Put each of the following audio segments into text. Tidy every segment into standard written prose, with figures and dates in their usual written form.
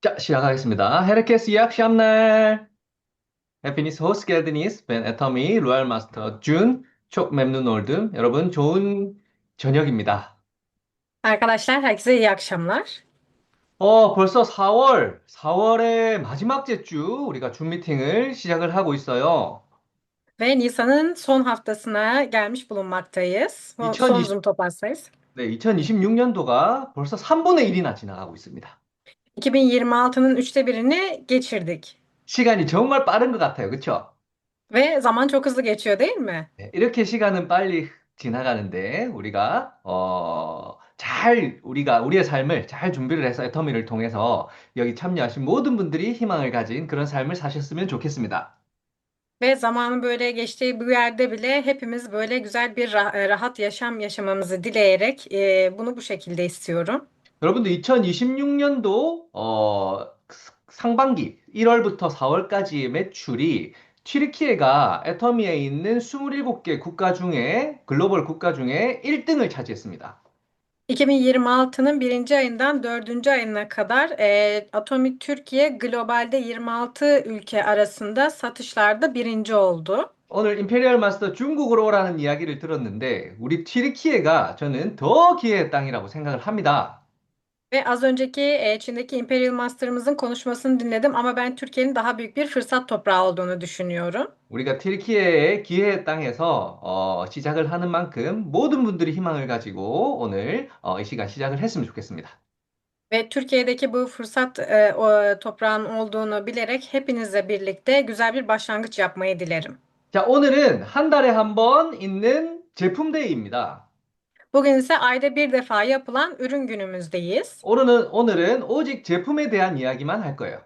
자, 시작하겠습니다. Herkes iyi akşamlar. Hepiniz hoş geldiniz. Ben Atomy 로얄 마스터 준. çok memnun oldum. 여러분, 좋은 저녁입니다. Arkadaşlar herkese iyi akşamlar. 벌써 4월, 4월의 마지막 주 우리가 줌 미팅을 시작을 하고 있어요. Ve Nisan'ın son haftasına gelmiş bulunmaktayız. Son 2020, Zoom toplantıdayız. 네, 2026년도가 벌써 3분의 1이나 지나가고 있습니다. 2026'nın üçte birini geçirdik. 시간이 정말 빠른 것 같아요. 그렇죠? Ve zaman çok hızlı geçiyor değil mi? 네, 이렇게 시간은 빨리 지나가는데 우리가 우리가 우리의 삶을 잘 준비를 해서 애터미를 통해서 여기 참여하신 모든 분들이 희망을 가진 그런 삶을 사셨으면 좋겠습니다. Ve zamanın böyle geçtiği bu yerde bile hepimiz böyle güzel bir rahat yaşam yaşamamızı dileyerek bunu bu şekilde istiyorum. 여러분들 2026년도 상반기 1월부터 4월까지의 매출이 튀르키예가 애터미에 있는 27개 국가 중에 글로벌 국가 중에 1등을 차지했습니다. 2026'nın birinci ayından dördüncü ayına kadar Atomic Türkiye globalde 26 ülke arasında satışlarda birinci oldu. 오늘 임페리얼 마스터 중국으로 오라는 이야기를 들었는데 우리 튀르키예가 저는 더 기회의 땅이라고 생각을 합니다. Ve az önceki Çin'deki Imperial Master'ımızın konuşmasını dinledim ama ben Türkiye'nin daha büyük bir fırsat toprağı olduğunu düşünüyorum. 우리가 튀르키예의 기회의 땅에서 시작을 하는 만큼 모든 분들이 희망을 가지고 오늘 이 시간 시작을 했으면 좋겠습니다. Ve Türkiye'deki bu fırsat toprağın olduğunu bilerek hepinizle birlikte güzel bir başlangıç yapmayı dilerim. 자, 오늘은 한 달에 한 번 있는 제품 데이입니다. Bugün ise ayda bir defa yapılan ürün günümüzdeyiz. 오늘은 오직 제품에 대한 이야기만 할 거예요.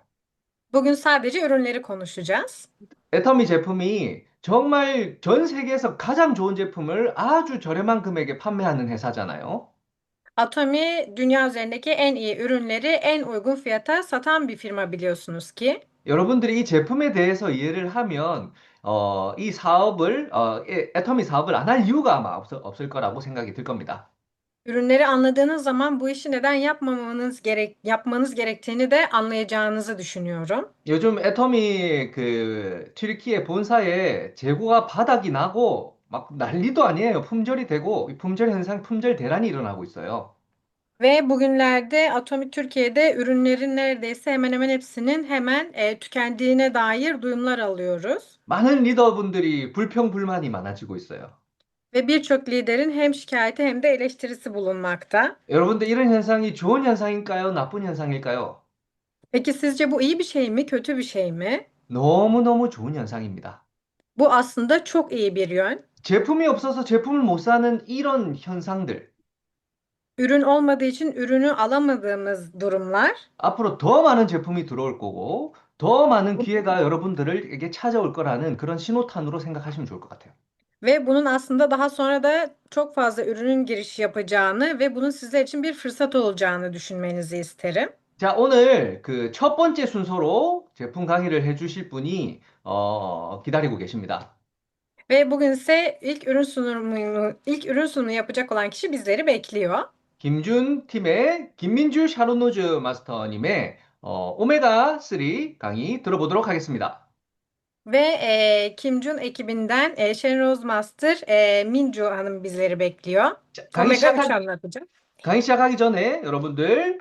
Bugün sadece ürünleri konuşacağız. 애터미 제품이 정말 전 seke에서 가장 좋은 제품을 아주 저렴한 금액에 판매하는 회사잖아요. Atomi dünya üzerindeki en iyi ürünleri en uygun fiyata satan bir firma biliyorsunuz ki. 여러분들이 이 제품에 대해서 이해를 하면 이 사업을 애터미 사업을 안 할 이유가 아마 없을 거라고 생각이 들 겁니다. Ürünleri anladığınız zaman bu işi neden yapmanız gerektiğini de anlayacağınızı düşünüyorum. 요즘 애터미 그 튀르키예 본사에 재고가 바닥이 나고 막 난리도 아니에요. 품절이 되고 이 품절 현상, 품절 대란이 일어나고 있어요. Ve bugünlerde Atomi Türkiye'de ürünlerin neredeyse hemen hemen hepsinin hemen tükendiğine dair duyumlar alıyoruz. 많은 리더분들이 불평 불만이 많아지고 있어요. Ve birçok liderin hem şikayeti hem de eleştirisi bulunmakta. 여러분들 이런 현상이 좋은 현상일까요? 나쁜 현상일까요? Peki sizce bu iyi bir şey mi, kötü bir şey mi? 너무너무 좋은 현상입니다. Bu aslında çok iyi bir yön. 제품이 없어서 제품을 못 사는 이런 현상들, Ürün olmadığı için ürünü alamadığımız durumlar. 앞으로 더 많은 제품이 들어올 거고, 더 많은 기회가 여러분들에게 찾아올 거라는 그런 신호탄으로 생각하시면 좋을 것 같아요. Ve bunun aslında daha sonra da çok fazla ürünün giriş yapacağını ve bunun sizler için bir fırsat olacağını düşünmenizi isterim. 자, 오늘 그 첫 번째 순서로 제품 강의를 해주실 분이 기다리고 계십니다. Ve bugün ise ilk ürün sunumu yapacak olan kişi bizleri bekliyor. 김준 팀의 김민주 샤론노즈 마스터님의 오메가3 강의 들어보도록 하겠습니다. Ve Kim Jun ekibinden Sharon Rose Master Minju Hanım bizleri bekliyor. 자, Omega 3 anlatacak. 강의 시작하기 전에 여러분들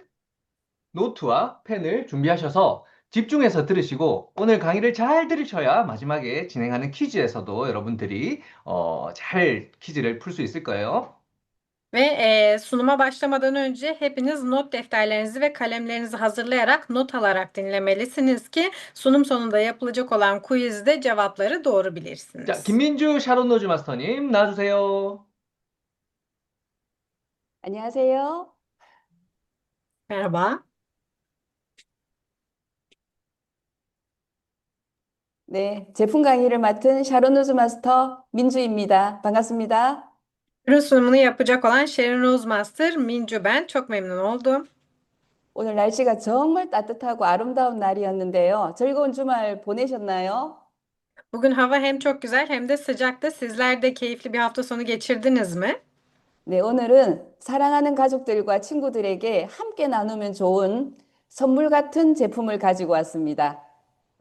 노트와 펜을 준비하셔서 집중해서 들으시고 오늘 강의를 잘 들으셔야 마지막에 진행하는 퀴즈에서도 여러분들이 잘 퀴즈를 풀 수 있을 거예요. Ve sunuma başlamadan önce hepiniz not defterlerinizi ve kalemlerinizi hazırlayarak not alarak dinlemelisiniz ki sunum sonunda yapılacak olan quizde cevapları doğru 자, bilirsiniz. 김민주 샤론노즈 마스터님 나와주세요. 안녕하세요. Merhaba. 네, 제품 강의를 맡은 샤론노즈 마스터 민주입니다. 반갑습니다. Ürün sunumunu yapacak olan Sharon Rose Master Minju ben. Çok memnun oldum. 오늘 날씨가 정말 따뜻하고 아름다운 날이었는데요. 즐거운 주말 보내셨나요? Bugün hava hem çok güzel hem de sıcaktı. Sizler de keyifli bir hafta sonu geçirdiniz mi? 네, 오늘은 사랑하는 가족들과 친구들에게 함께 나누면 좋은 선물 같은 제품을 가지고 왔습니다.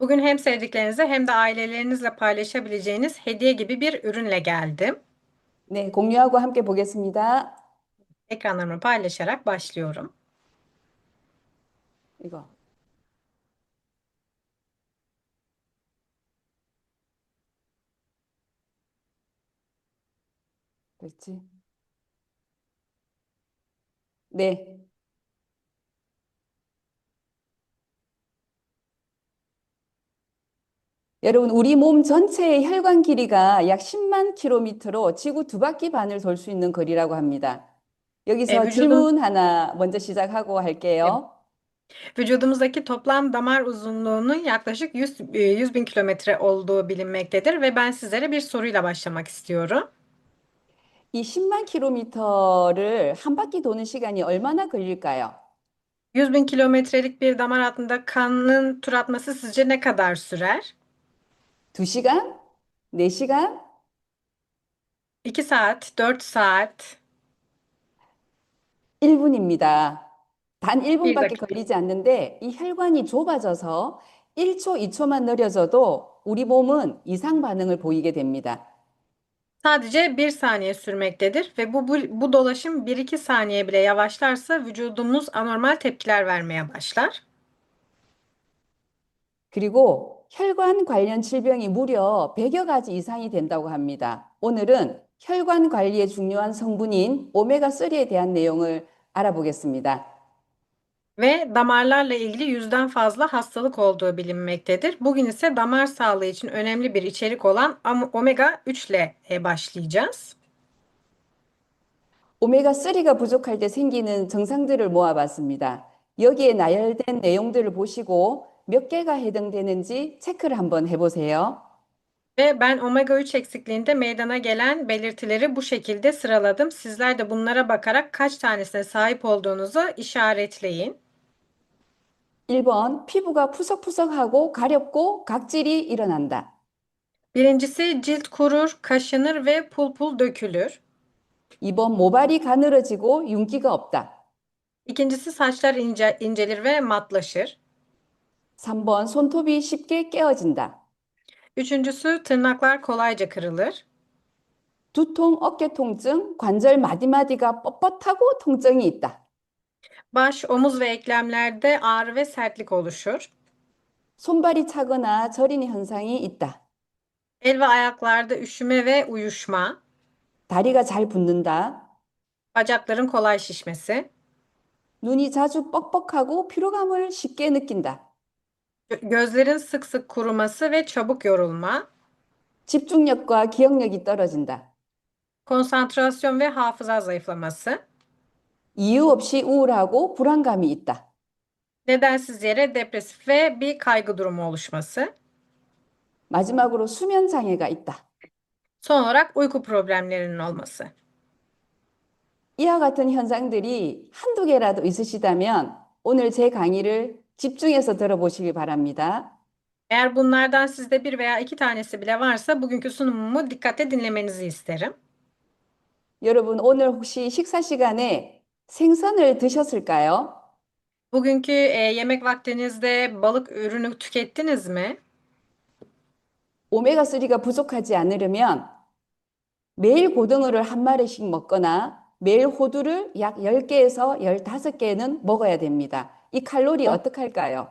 Bugün hem sevdiklerinizle hem de ailelerinizle paylaşabileceğiniz hediye gibi bir ürünle geldim. 네, 공유하고 함께 보겠습니다. Ekranlarımı paylaşarak başlıyorum. 이거. 그렇지. 네. 여러분, 우리 몸 전체의 혈관 길이가 약 10만 킬로미터로 지구 두 바퀴 반을 돌 수 있는 거리라고 합니다. 여기서 Vücudum, 질문 하나 먼저 시작하고 할게요. vücudumuzdaki toplam damar uzunluğunun yaklaşık 100 bin kilometre olduğu bilinmektedir ve ben sizlere bir soruyla başlamak istiyorum. 이 10만 킬로미터를 한 바퀴 도는 시간이 얼마나 걸릴까요? 100 bin kilometrelik bir damar hattında kanın tur atması sizce ne kadar sürer? 2시간? 4시간? 2 saat, 4 saat, 1분입니다. 단 1 1분밖에 dakika. 걸리지 않는데 이 혈관이 좁아져서 1초, 2초만 느려져도 우리 몸은 이상 반응을 보이게 됩니다. Sadece 1 saniye sürmektedir ve bu dolaşım 1-2 saniye bile yavaşlarsa vücudumuz anormal tepkiler vermeye başlar. 그리고 혈관 관련 질병이 무려 100여 가지 이상이 된다고 합니다. 오늘은 혈관 관리에 중요한 성분인 오메가3에 대한 내용을 알아보겠습니다. Ve damarlarla ilgili 100'den fazla hastalık olduğu bilinmektedir. Bugün ise damar sağlığı için önemli bir içerik olan omega 3 ile başlayacağız. 오메가3가 부족할 때 생기는 증상들을 모아봤습니다. 여기에 나열된 내용들을 보시고 몇 개가 해당되는지 체크를 한번 해보세요. Ve ben omega 3 eksikliğinde meydana gelen belirtileri bu şekilde sıraladım. Sizler de bunlara bakarak kaç tanesine sahip olduğunuzu işaretleyin. 1번, 피부가 푸석푸석하고 가렵고 각질이 일어난다. Birincisi cilt kurur, kaşınır ve pul pul dökülür. 2번, 모발이 가늘어지고 윤기가 없다. İkincisi saçlar incelir ve matlaşır. 3번, 손톱이 쉽게 깨어진다. Üçüncüsü tırnaklar kolayca kırılır. 두통, 어깨 통증, 관절 마디마디가 뻣뻣하고 통증이 있다. Baş, omuz ve eklemlerde ağrı ve sertlik oluşur. 손발이 차거나 저리는 현상이 있다. El ve ayaklarda üşüme ve uyuşma. 다리가 잘 붓는다. Bacakların kolay şişmesi. 눈이 자주 뻑뻑하고 피로감을 쉽게 느낀다. Gözlerin sık sık kuruması ve çabuk yorulma. 집중력과 기억력이 떨어진다. Konsantrasyon ve hafıza zayıflaması. 이유 없이 우울하고 불안감이 있다. Nedensiz yere depresif ve bir kaygı durumu oluşması. 마지막으로 수면 장애가 있다. Son olarak uyku problemlerinin olması. 이와 같은 현상들이 한두 개라도 있으시다면 오늘 제 강의를 집중해서 들어보시기 바랍니다. Eğer bunlardan sizde bir veya iki tanesi bile varsa bugünkü sunumumu dikkatle dinlemenizi isterim. 여러분, 오늘 혹시 식사 시간에 생선을 드셨을까요? Bugünkü yemek vaktinizde balık ürünü tükettiniz mi? 오메가3가 부족하지 않으려면 매일 고등어를 한 마리씩 먹거나 매일 호두를 약 10개에서 15개는 먹어야 됩니다. 이 칼로리 O- 어떻게 할까요?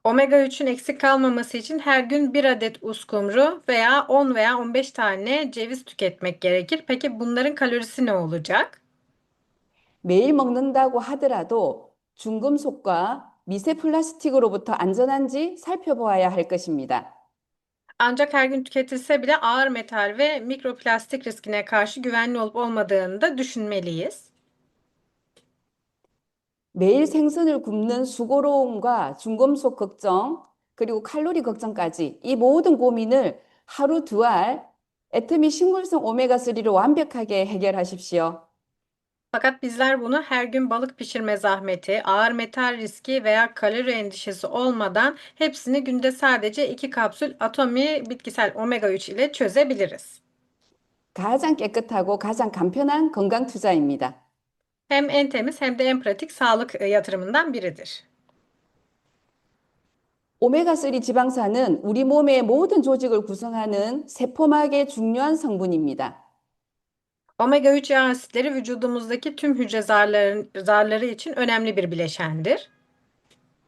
Omega 3'ün eksik kalmaması için her gün bir adet uskumru veya 10 veya 15 tane ceviz tüketmek gerekir. Peki bunların kalorisi ne olacak? 매일 먹는다고 하더라도 중금속과 미세 플라스틱으로부터 안전한지 살펴보아야 할 것입니다. Ancak her gün tüketilse bile ağır metal ve mikroplastik riskine karşı güvenli olup olmadığını da düşünmeliyiz. 매일 생선을 굽는 수고로움과 중금속 걱정, 그리고 칼로리 걱정까지 이 모든 고민을 하루 두 알 애터미 식물성 오메가3로 완벽하게 해결하십시오. Fakat bizler bunu her gün balık pişirme zahmeti, ağır metal riski veya kalori endişesi olmadan hepsini günde sadece 2 kapsül Atomi bitkisel omega 3 ile çözebiliriz. 가장 깨끗하고 가장 간편한 건강 투자입니다. Hem en temiz hem de en pratik sağlık yatırımından biridir. 오메가3 지방산은 우리 몸의 모든 조직을 구성하는 세포막의 중요한 성분입니다. Omega 3 yağ asitleri vücudumuzdaki tüm hücre zarları için önemli bir bileşendir.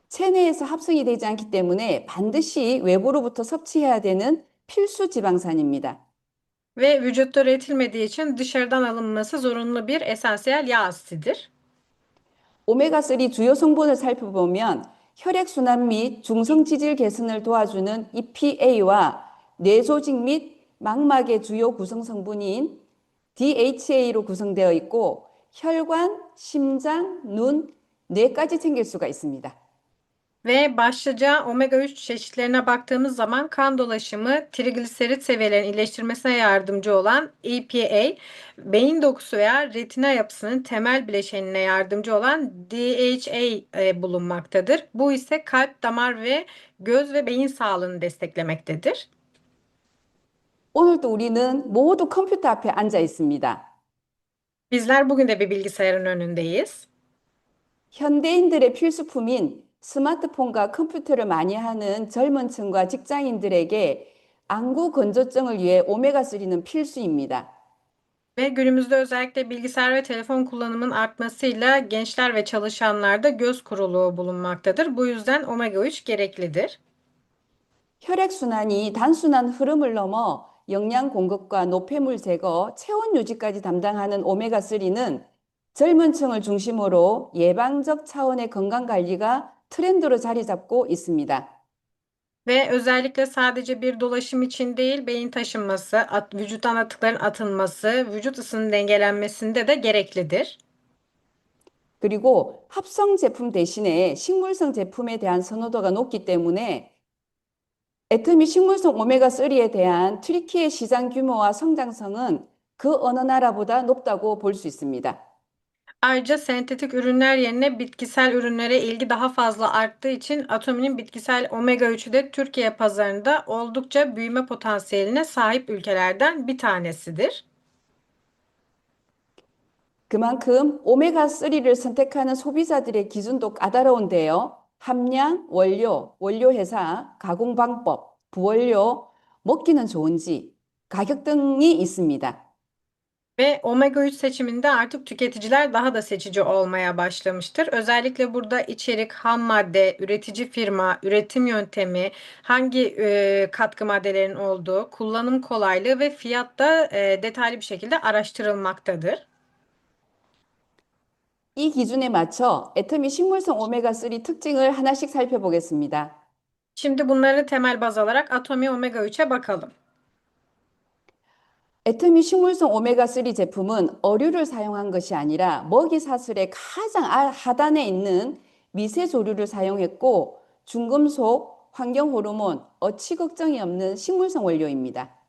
체내에서 합성이 되지 않기 때문에 반드시 외부로부터 섭취해야 되는 필수 지방산입니다. Ve vücutta üretilmediği için dışarıdan alınması zorunlu bir esansiyel yağ asitidir. 오메가3 주요 성분을 살펴보면 혈액순환 및 중성지질 개선을 도와주는 EPA와 뇌조직 및 망막의 주요 구성 성분인 DHA로 구성되어 있고 혈관, 심장, 눈, 뇌까지 챙길 수가 있습니다. Ve başlıca omega 3 çeşitlerine baktığımız zaman kan dolaşımı, trigliserit seviyelerinin iyileştirmesine yardımcı olan EPA, beyin dokusu veya retina yapısının temel bileşenine yardımcı olan DHA bulunmaktadır. Bu ise kalp, damar ve göz ve beyin sağlığını desteklemektedir. 오늘도 우리는 모두 컴퓨터 앞에 앉아 있습니다. Bizler bugün de bir bilgisayarın önündeyiz. 현대인들의 필수품인 스마트폰과 컴퓨터를 많이 하는 젊은 층과 직장인들에게 안구 건조증을 위해 오메가3는 필수입니다. Ve günümüzde özellikle bilgisayar ve telefon kullanımının artmasıyla gençler ve çalışanlarda göz kuruluğu bulunmaktadır. Bu yüzden omega 3 gereklidir. 혈액순환이 단순한 흐름을 넘어 영양 공급과 노폐물 제거, 체온 유지까지 담당하는 오메가3는 젊은 층을 중심으로 예방적 차원의 건강 관리가 트렌드로 자리 잡고 있습니다. Ve özellikle sadece bir dolaşım için değil, beyin taşınması, vücuttan atıkların atılması, vücut ısının dengelenmesinde de gereklidir. 그리고 합성 제품 대신에 식물성 제품에 대한 선호도가 높기 때문에 애터미 식물성 오메가3에 대한 튀르키예 시장 규모와 성장성은 그 어느 나라보다 높다고 볼 수 있습니다. Ayrıca sentetik ürünler yerine bitkisel ürünlere ilgi daha fazla arttığı için Atomi'nin bitkisel omega 3'ü de Türkiye pazarında oldukça büyüme potansiyeline sahip ülkelerden bir tanesidir. 그만큼 오메가3를 선택하는 소비자들의 기준도 까다로운데요. 함량, 원료, 원료 회사, 가공 방법, 부원료, 먹기는 좋은지, 가격 등이 있습니다. Ve omega 3 seçiminde artık tüketiciler daha da seçici olmaya başlamıştır. Özellikle burada içerik, ham madde, üretici firma, üretim yöntemi, hangi katkı maddelerin olduğu, kullanım kolaylığı ve fiyat da detaylı bir şekilde araştırılmaktadır. 이 기준에 맞춰 애터미 식물성 오메가3 특징을 하나씩 살펴보겠습니다. Şimdi bunları temel baz alarak Atomi Omega 3'e bakalım. 애터미 식물성 오메가3 제품은 어류를 사용한 것이 아니라 먹이 사슬의 가장 하단에 있는 미세 조류를 사용했고 중금속, 환경 호르몬, 어치 걱정이 없는 식물성 원료입니다.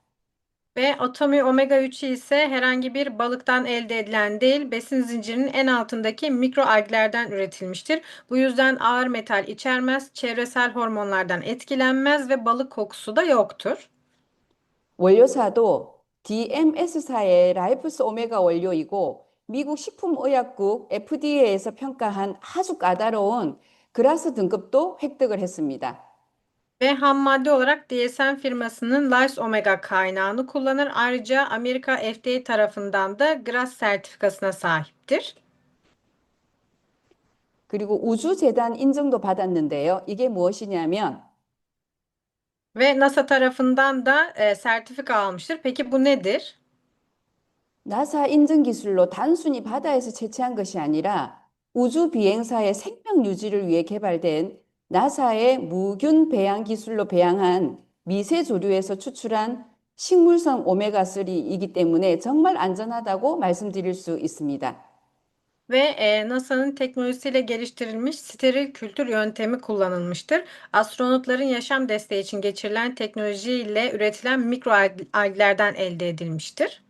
Ve Atomi Omega 3 ise herhangi bir balıktan elde edilen değil, besin zincirinin en altındaki mikroalglerden üretilmiştir. Bu yüzden ağır metal içermez, çevresel hormonlardan etkilenmez ve balık kokusu da yoktur. 원료사도 DMS사의 라이프스 오메가 원료이고 미국 식품의약국 FDA에서 평가한 아주 까다로운 그라스 등급도 획득을 했습니다. Ve ham madde olarak DSM firmasının Lyse Omega kaynağını kullanır. Ayrıca Amerika FDA tarafından da GRAS sertifikasına sahiptir. 그리고 우주재단 인증도 받았는데요. 이게 무엇이냐면 Ve NASA tarafından da sertifika almıştır. Peki bu nedir? 나사 인증 기술로 단순히 바다에서 채취한 것이 아니라 우주 비행사의 생명 유지를 위해 개발된 나사의 무균 배양 기술로 배양한 미세 조류에서 추출한 식물성 오메가3이기 때문에 정말 안전하다고 말씀드릴 수 있습니다. Ve NASA'nın teknolojisiyle geliştirilmiş steril kültür yöntemi kullanılmıştır. Astronotların yaşam desteği için geçirilen teknolojiyle üretilen mikroalglerden elde edilmiştir.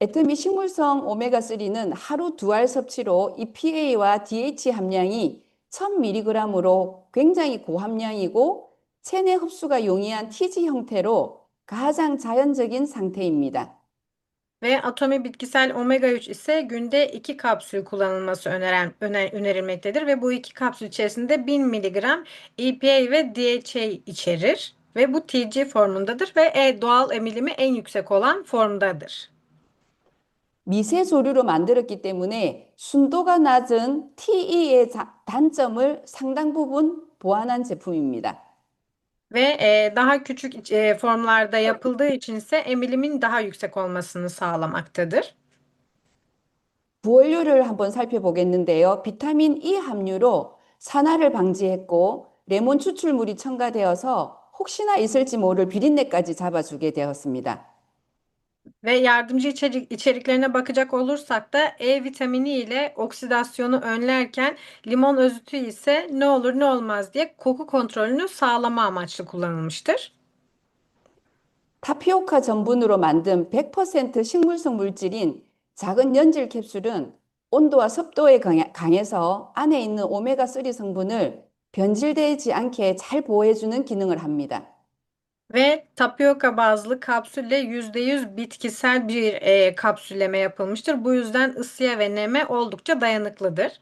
애터미 식물성 오메가3는 하루 2알 섭취로 EPA와 DH 함량이 1000mg으로 굉장히 고함량이고 체내 흡수가 용이한 TG 형태로 가장 자연적인 상태입니다. Ve atomi bitkisel omega 3 ise günde 2 kapsül kullanılması önerilmektedir ve bu 2 kapsül içerisinde 1000 miligram EPA ve DHA içerir ve bu TG formundadır ve doğal emilimi en yüksek olan formdadır. 미세 조류로 만들었기 때문에 순도가 낮은 TE의 단점을 상당 부분 보완한 제품입니다. Ve daha küçük formlarda yapıldığı için ise emilimin daha yüksek olmasını sağlamaktadır. 부원료를 한번 살펴보겠는데요. 비타민 E 함유로 산화를 방지했고 레몬 추출물이 첨가되어서 혹시나 있을지 모를 비린내까지 잡아주게 되었습니다. Ve yardımcı içeriklerine bakacak olursak da E vitamini ile oksidasyonu önlerken limon özütü ise ne olur ne olmaz diye koku kontrolünü sağlama amaçlı kullanılmıştır. 타피오카 전분으로 만든 100% 식물성 물질인 작은 연질 캡슐은 온도와 습도에 강해서 안에 있는 오메가3 성분을 변질되지 않게 잘 보호해주는 기능을 합니다. Ve tapioka bazlı kapsülle %100 bitkisel bir kapsülleme yapılmıştır. Bu yüzden ısıya ve neme oldukça dayanıklıdır.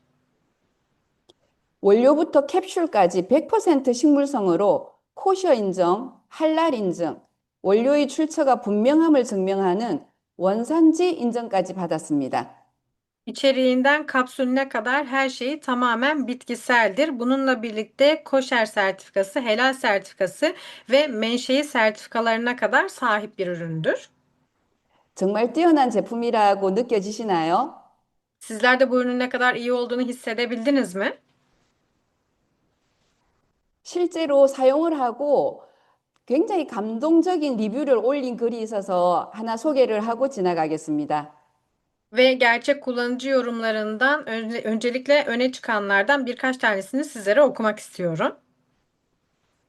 원료부터 캡슐까지 100% 식물성으로 코셔 인증, 할랄 인증, 원료의 출처가 분명함을 증명하는 원산지 인증까지 받았습니다. İçeriğinden kapsülüne kadar her şeyi tamamen bitkiseldir. Bununla birlikte koşer sertifikası, helal sertifikası ve menşei sertifikalarına kadar sahip bir üründür. 정말 뛰어난 제품이라고 느껴지시나요? Sizler de bu ürünün ne kadar iyi olduğunu hissedebildiniz mi? 실제로 사용을 하고 굉장히 감동적인 리뷰를 올린 글이 있어서 하나 소개를 하고 지나가겠습니다. Ve gerçek kullanıcı yorumlarından öncelikle öne çıkanlardan birkaç tanesini sizlere okumak istiyorum.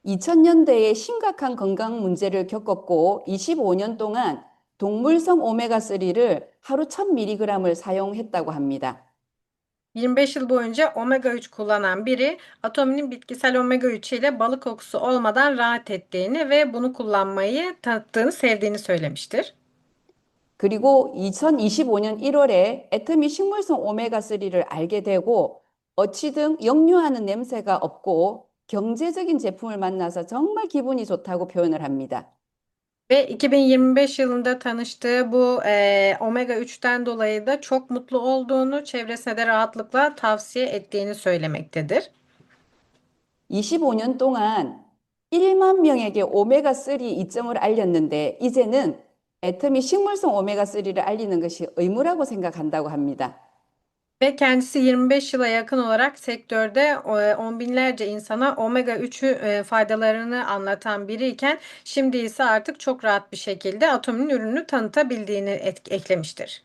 2000년대에 심각한 건강 문제를 겪었고 25년 동안 동물성 오메가3를 하루 1000mg을 사용했다고 합니다. 25 yıl boyunca omega 3 kullanan biri Atomi'nin bitkisel omega 3 ile balık kokusu olmadan rahat ettiğini ve bunu kullanmayı tanıttığını, sevdiğini söylemiştir. 그리고 2025년 1월에 애터미 식물성 오메가3를 알게 되고 어치 등 역류하는 냄새가 없고 경제적인 제품을 만나서 정말 기분이 좋다고 표현을 합니다. Ve 2025 yılında tanıştığı bu omega 3'ten dolayı da çok mutlu olduğunu, çevresine de rahatlıkla tavsiye ettiğini söylemektedir. 25년 동안 1만 명에게 오메가3 이점을 알렸는데 이제는 애터미 식물성 오메가3를 알리는 것이 의무라고 생각한다고 합니다. Ve kendisi 25 yıla yakın olarak sektörde on binlerce insana omega 3'ü faydalarını anlatan biriyken şimdi ise artık çok rahat bir şekilde Atomi'nin ürünü tanıtabildiğini eklemiştir.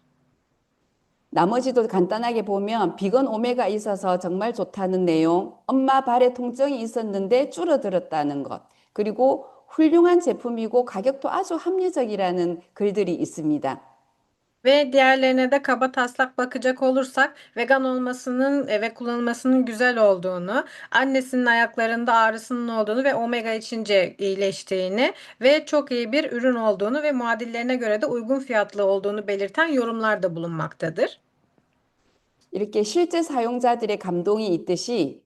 나머지도 간단하게 보면 비건 오메가 있어서 정말 좋다는 내용, 엄마 발에 통증이 있었는데 줄어들었다는 것, 그리고 훌륭한 제품이고 가격도 아주 합리적이라는 글들이 있습니다. Ve diğerlerine de kaba taslak bakacak olursak vegan olmasının ve kullanılmasının güzel olduğunu, annesinin ayaklarında ağrısının olduğunu ve omega içince iyileştiğini ve çok iyi bir ürün olduğunu ve muadillerine göre de uygun fiyatlı olduğunu belirten yorumlar da bulunmaktadır. 이렇게 실제 사용자들의 감동이 있듯이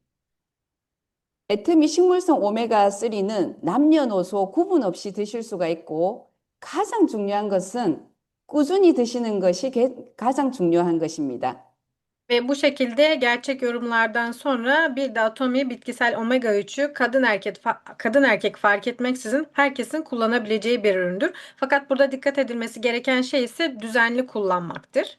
애터미 식물성 오메가3는 남녀노소 구분 없이 드실 수가 있고 가장 중요한 것은 꾸준히 드시는 것이 가장 중요한 것입니다. Ve bu şekilde gerçek yorumlardan sonra bir de Atomi bitkisel omega 3'ü kadın erkek fark etmeksizin herkesin kullanabileceği bir üründür. Fakat burada dikkat edilmesi gereken şey ise düzenli kullanmaktır.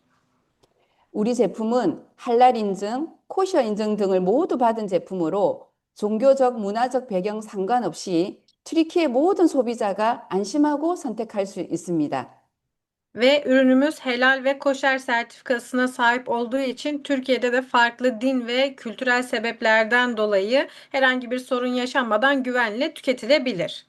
우리 제품은 할랄 인증, 코셔 인증 등을 모두 받은 제품으로 종교적, 문화적 배경 상관없이 튀르키예 모든 소비자가 안심하고 선택할 수 있습니다. Ve ürünümüz helal ve koşer sertifikasına sahip olduğu için Türkiye'de de farklı din ve kültürel sebeplerden dolayı herhangi bir sorun yaşanmadan güvenle tüketilebilir.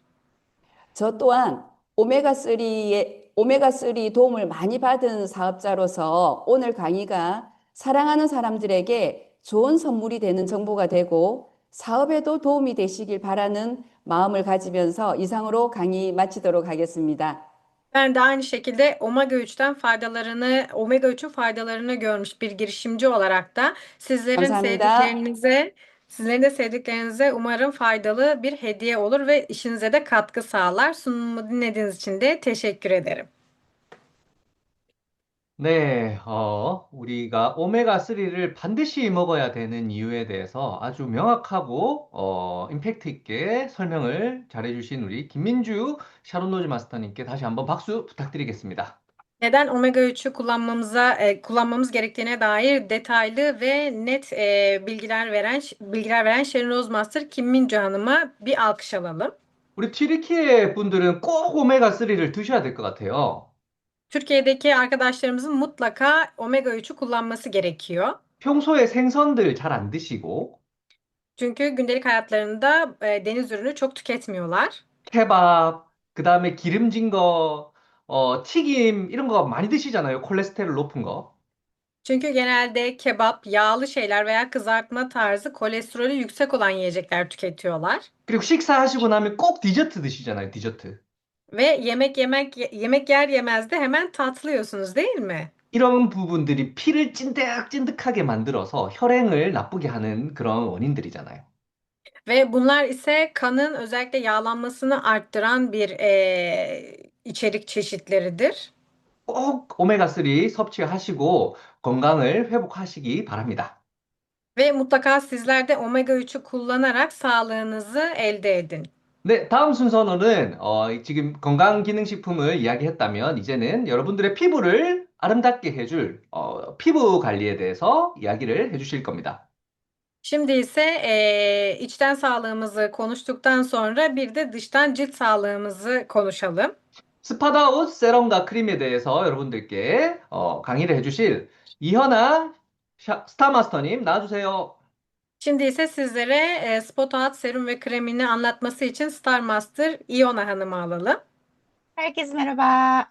저 또한 오메가3 도움을 많이 받은 사업자로서 오늘 강의가 사랑하는 사람들에게 좋은 선물이 되는 정보가 되고 사업에도 도움이 되시길 바라는 마음을 가지면서 이상으로 강의 마치도록 하겠습니다. Ben de aynı şekilde omega 3'ün faydalarını görmüş bir girişimci olarak da 감사합니다. sizlerin de sevdiklerinize umarım faydalı bir hediye olur ve işinize de katkı sağlar. Sunumumu dinlediğiniz için de teşekkür ederim. 네, 우리가 오메가3를 반드시 먹어야 되는 이유에 대해서 아주 명확하고, 임팩트 있게 설명을 잘해주신 우리 김민주 샤론로즈 마스터님께 다시 한번 박수 부탁드리겠습니다. Neden omega 3'ü kullanmamız gerektiğine dair detaylı ve net bilgiler veren Sharon Rose Master Kim Minju Hanım'a bir alkış alalım. 우리 튀르키예 분들은 꼭 오메가3를 드셔야 될 것 같아요. Türkiye'deki arkadaşlarımızın mutlaka omega 3'ü kullanması gerekiyor. 평소에 생선들 잘 안 드시고, Çünkü gündelik hayatlarında deniz ürünü çok tüketmiyorlar. 케밥, 그 다음에 기름진 거, 튀김, 이런 거 많이 드시잖아요. 콜레스테롤 높은 거. Çünkü genelde kebap, yağlı şeyler veya kızartma tarzı kolesterolü yüksek olan yiyecekler tüketiyorlar. 그리고 식사하시고 나면 꼭 디저트 드시잖아요. 디저트. Ve yemek yer yemez de hemen tatlıyorsunuz değil mi? 이런 부분들이 피를 찐득찐득하게 만들어서 혈행을 나쁘게 하는 그런 원인들이잖아요. Ve bunlar ise kanın özellikle yağlanmasını arttıran bir içerik çeşitleridir. 꼭 오메가3 섭취하시고 건강을 회복하시기 바랍니다. Ve mutlaka sizler de omega 3'ü kullanarak sağlığınızı elde edin. 네, 다음 순서는 지금 건강기능식품을 이야기했다면 이제는 여러분들의 피부를 아름답게 해줄 피부 관리에 대해서 이야기를 해주실 겁니다. Şimdi ise içten sağlığımızı konuştuktan sonra bir de dıştan cilt sağlığımızı konuşalım. 스파다웃 세럼과 크림에 대해서 여러분들께 강의를 해주실 이현아 스타마스터님 나와주세요. Şimdi ise sizlere Spot Out serum ve kremini anlatması için Star Master Iona Hanım'ı alalım. herkese merhaba.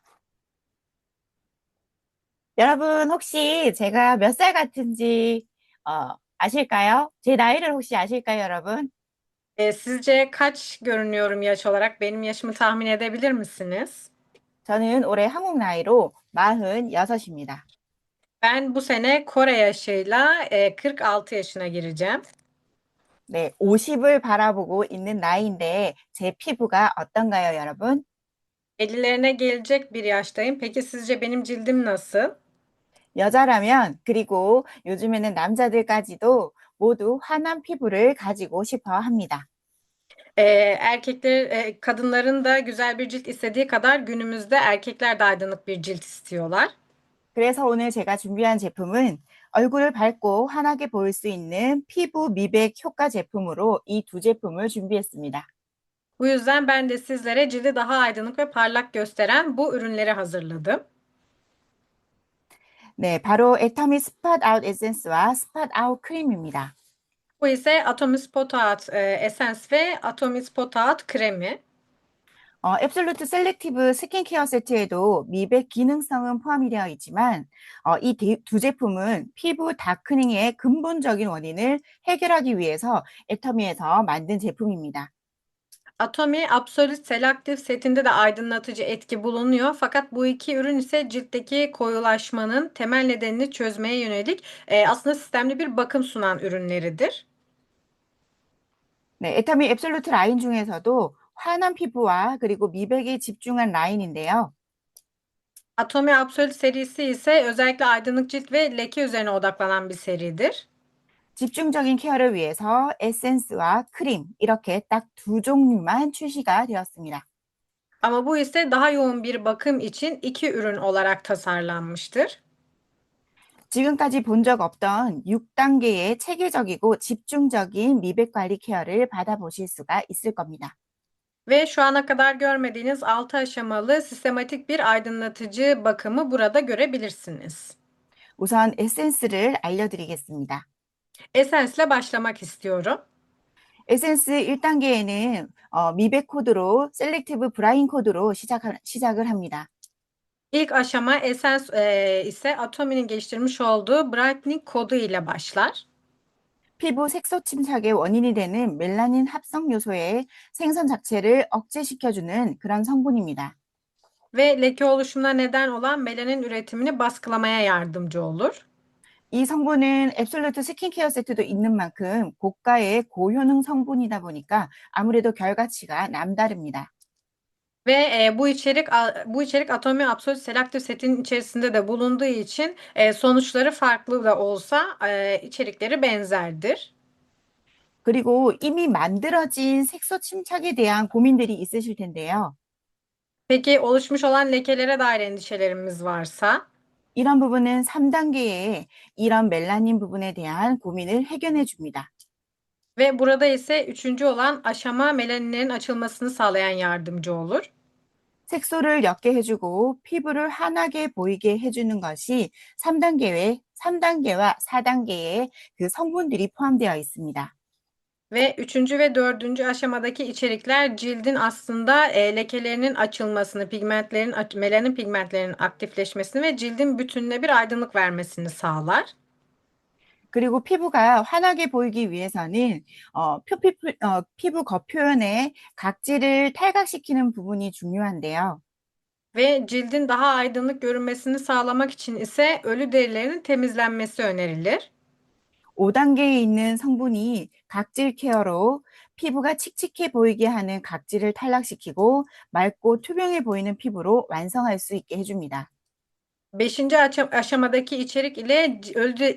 여러분, 혹시 제가 몇 살 같은지 아실까요? 제 나이를 혹시 아실까요, 여러분? Sizce kaç görünüyorum yaş olarak? Benim yaşımı tahmin edebilir misiniz? 저는 올해 한국 나이로 46입니다. Ben bu sene Kore yaşıyla 46 yaşına gireceğim. 네, 50을 바라보고 있는 나이인데 제 피부가 어떤가요, 여러분? 50'lerine gelecek bir yaştayım. Peki sizce benim cildim nasıl? 여자라면, 그리고 요즘에는 남자들까지도 모두 환한 피부를 가지고 싶어 합니다. Kadınların da güzel bir cilt istediği kadar günümüzde erkekler de aydınlık bir cilt istiyorlar. 그래서 오늘 제가 준비한 제품은 얼굴을 밝고 환하게 보일 수 있는 피부 미백 효과 제품으로 이 두 제품을 준비했습니다. Bu yüzden ben de sizlere cildi daha aydınlık ve parlak gösteren bu ürünleri hazırladım. 네, 바로 애터미 스팟 아웃 에센스와 스팟 아웃 크림입니다. Bu ise Atomy Spot Out Essence ve Atomy Spot Out kremi. 앱솔루트 셀렉티브 스킨케어 세트에도 미백 기능성은 포함이 되어 있지만 이 두 제품은 피부 다크닝의 근본적인 원인을 해결하기 위해서 애터미에서 만든 제품입니다. Atomy Absolute Selective setinde de aydınlatıcı etki bulunuyor. Fakat bu iki ürün ise ciltteki koyulaşmanın temel nedenini çözmeye yönelik aslında sistemli bir bakım sunan ürünleridir. 네, 애터미 앱솔루트 라인 중에서도 환한 피부와 그리고 미백에 집중한 라인인데요. Atomy Absolute serisi ise özellikle aydınlık cilt ve leke üzerine odaklanan bir seridir. 집중적인 케어를 위해서 에센스와 크림 이렇게 딱 두 종류만 출시가 되었습니다. Ama bu ise daha yoğun bir bakım için iki ürün olarak tasarlanmıştır. 지금까지 본 적 없던 6단계의 체계적이고 집중적인 미백 관리 케어를 받아보실 수가 있을 겁니다. Ve şu ana kadar görmediğiniz 6 aşamalı sistematik bir aydınlatıcı bakımı burada görebilirsiniz. 우선 에센스를 알려드리겠습니다. Essence'le başlamak istiyorum. 에센스 1단계에는 미백 코드로 셀렉티브 브라인 코드로 시작을 합니다. İlk aşama Essence ise Atomy'nin geliştirmiş olduğu Brightening kodu ile başlar. 피부 색소 침착의 원인이 되는 멜라닌 합성 요소의 생성 자체를 억제시켜주는 그런 성분입니다. ve leke oluşumuna neden olan melanin üretimini baskılamaya yardımcı olur. 이 성분은 앱솔루트 스킨케어 세트도 있는 만큼 고가의 고효능 성분이다 보니까 아무래도 결과치가 남다릅니다. Ve bu içerik Atomi Absolute Selective setin içerisinde de bulunduğu için sonuçları farklı da olsa içerikleri benzerdir. 그리고 이미 만들어진 색소 침착에 대한 고민들이 있으실 텐데요. Peki oluşmuş olan lekelere dair endişelerimiz varsa 이런 부분은 3단계의 이런 멜라닌 부분에 대한 고민을 해결해 줍니다. ve burada ise üçüncü olan aşama melaninlerin açılmasını sağlayan yardımcı olur. 색소를 옅게 해주고 피부를 환하게 보이게 해주는 것이 3단계와 4단계의 그 성분들이 포함되어 있습니다. Ve üçüncü ve dördüncü aşamadaki içerikler cildin aslında lekelerinin açılmasını, melanin pigmentlerinin aktifleşmesini ve cildin bütününe bir aydınlık vermesini sağlar. 그리고 피부가 환하게 보이기 위해서는 피부 겉표현에 각질을 탈각시키는 부분이 중요한데요. Ve cildin daha aydınlık görünmesini sağlamak için ise ölü derilerinin temizlenmesi önerilir. 5단계에 있는 성분이 각질 케어로 피부가 칙칙해 보이게 하는 각질을 탈락시키고 맑고 투명해 보이는 피부로 완성할 수 있게 해줍니다. Beşinci aşamadaki içerik ile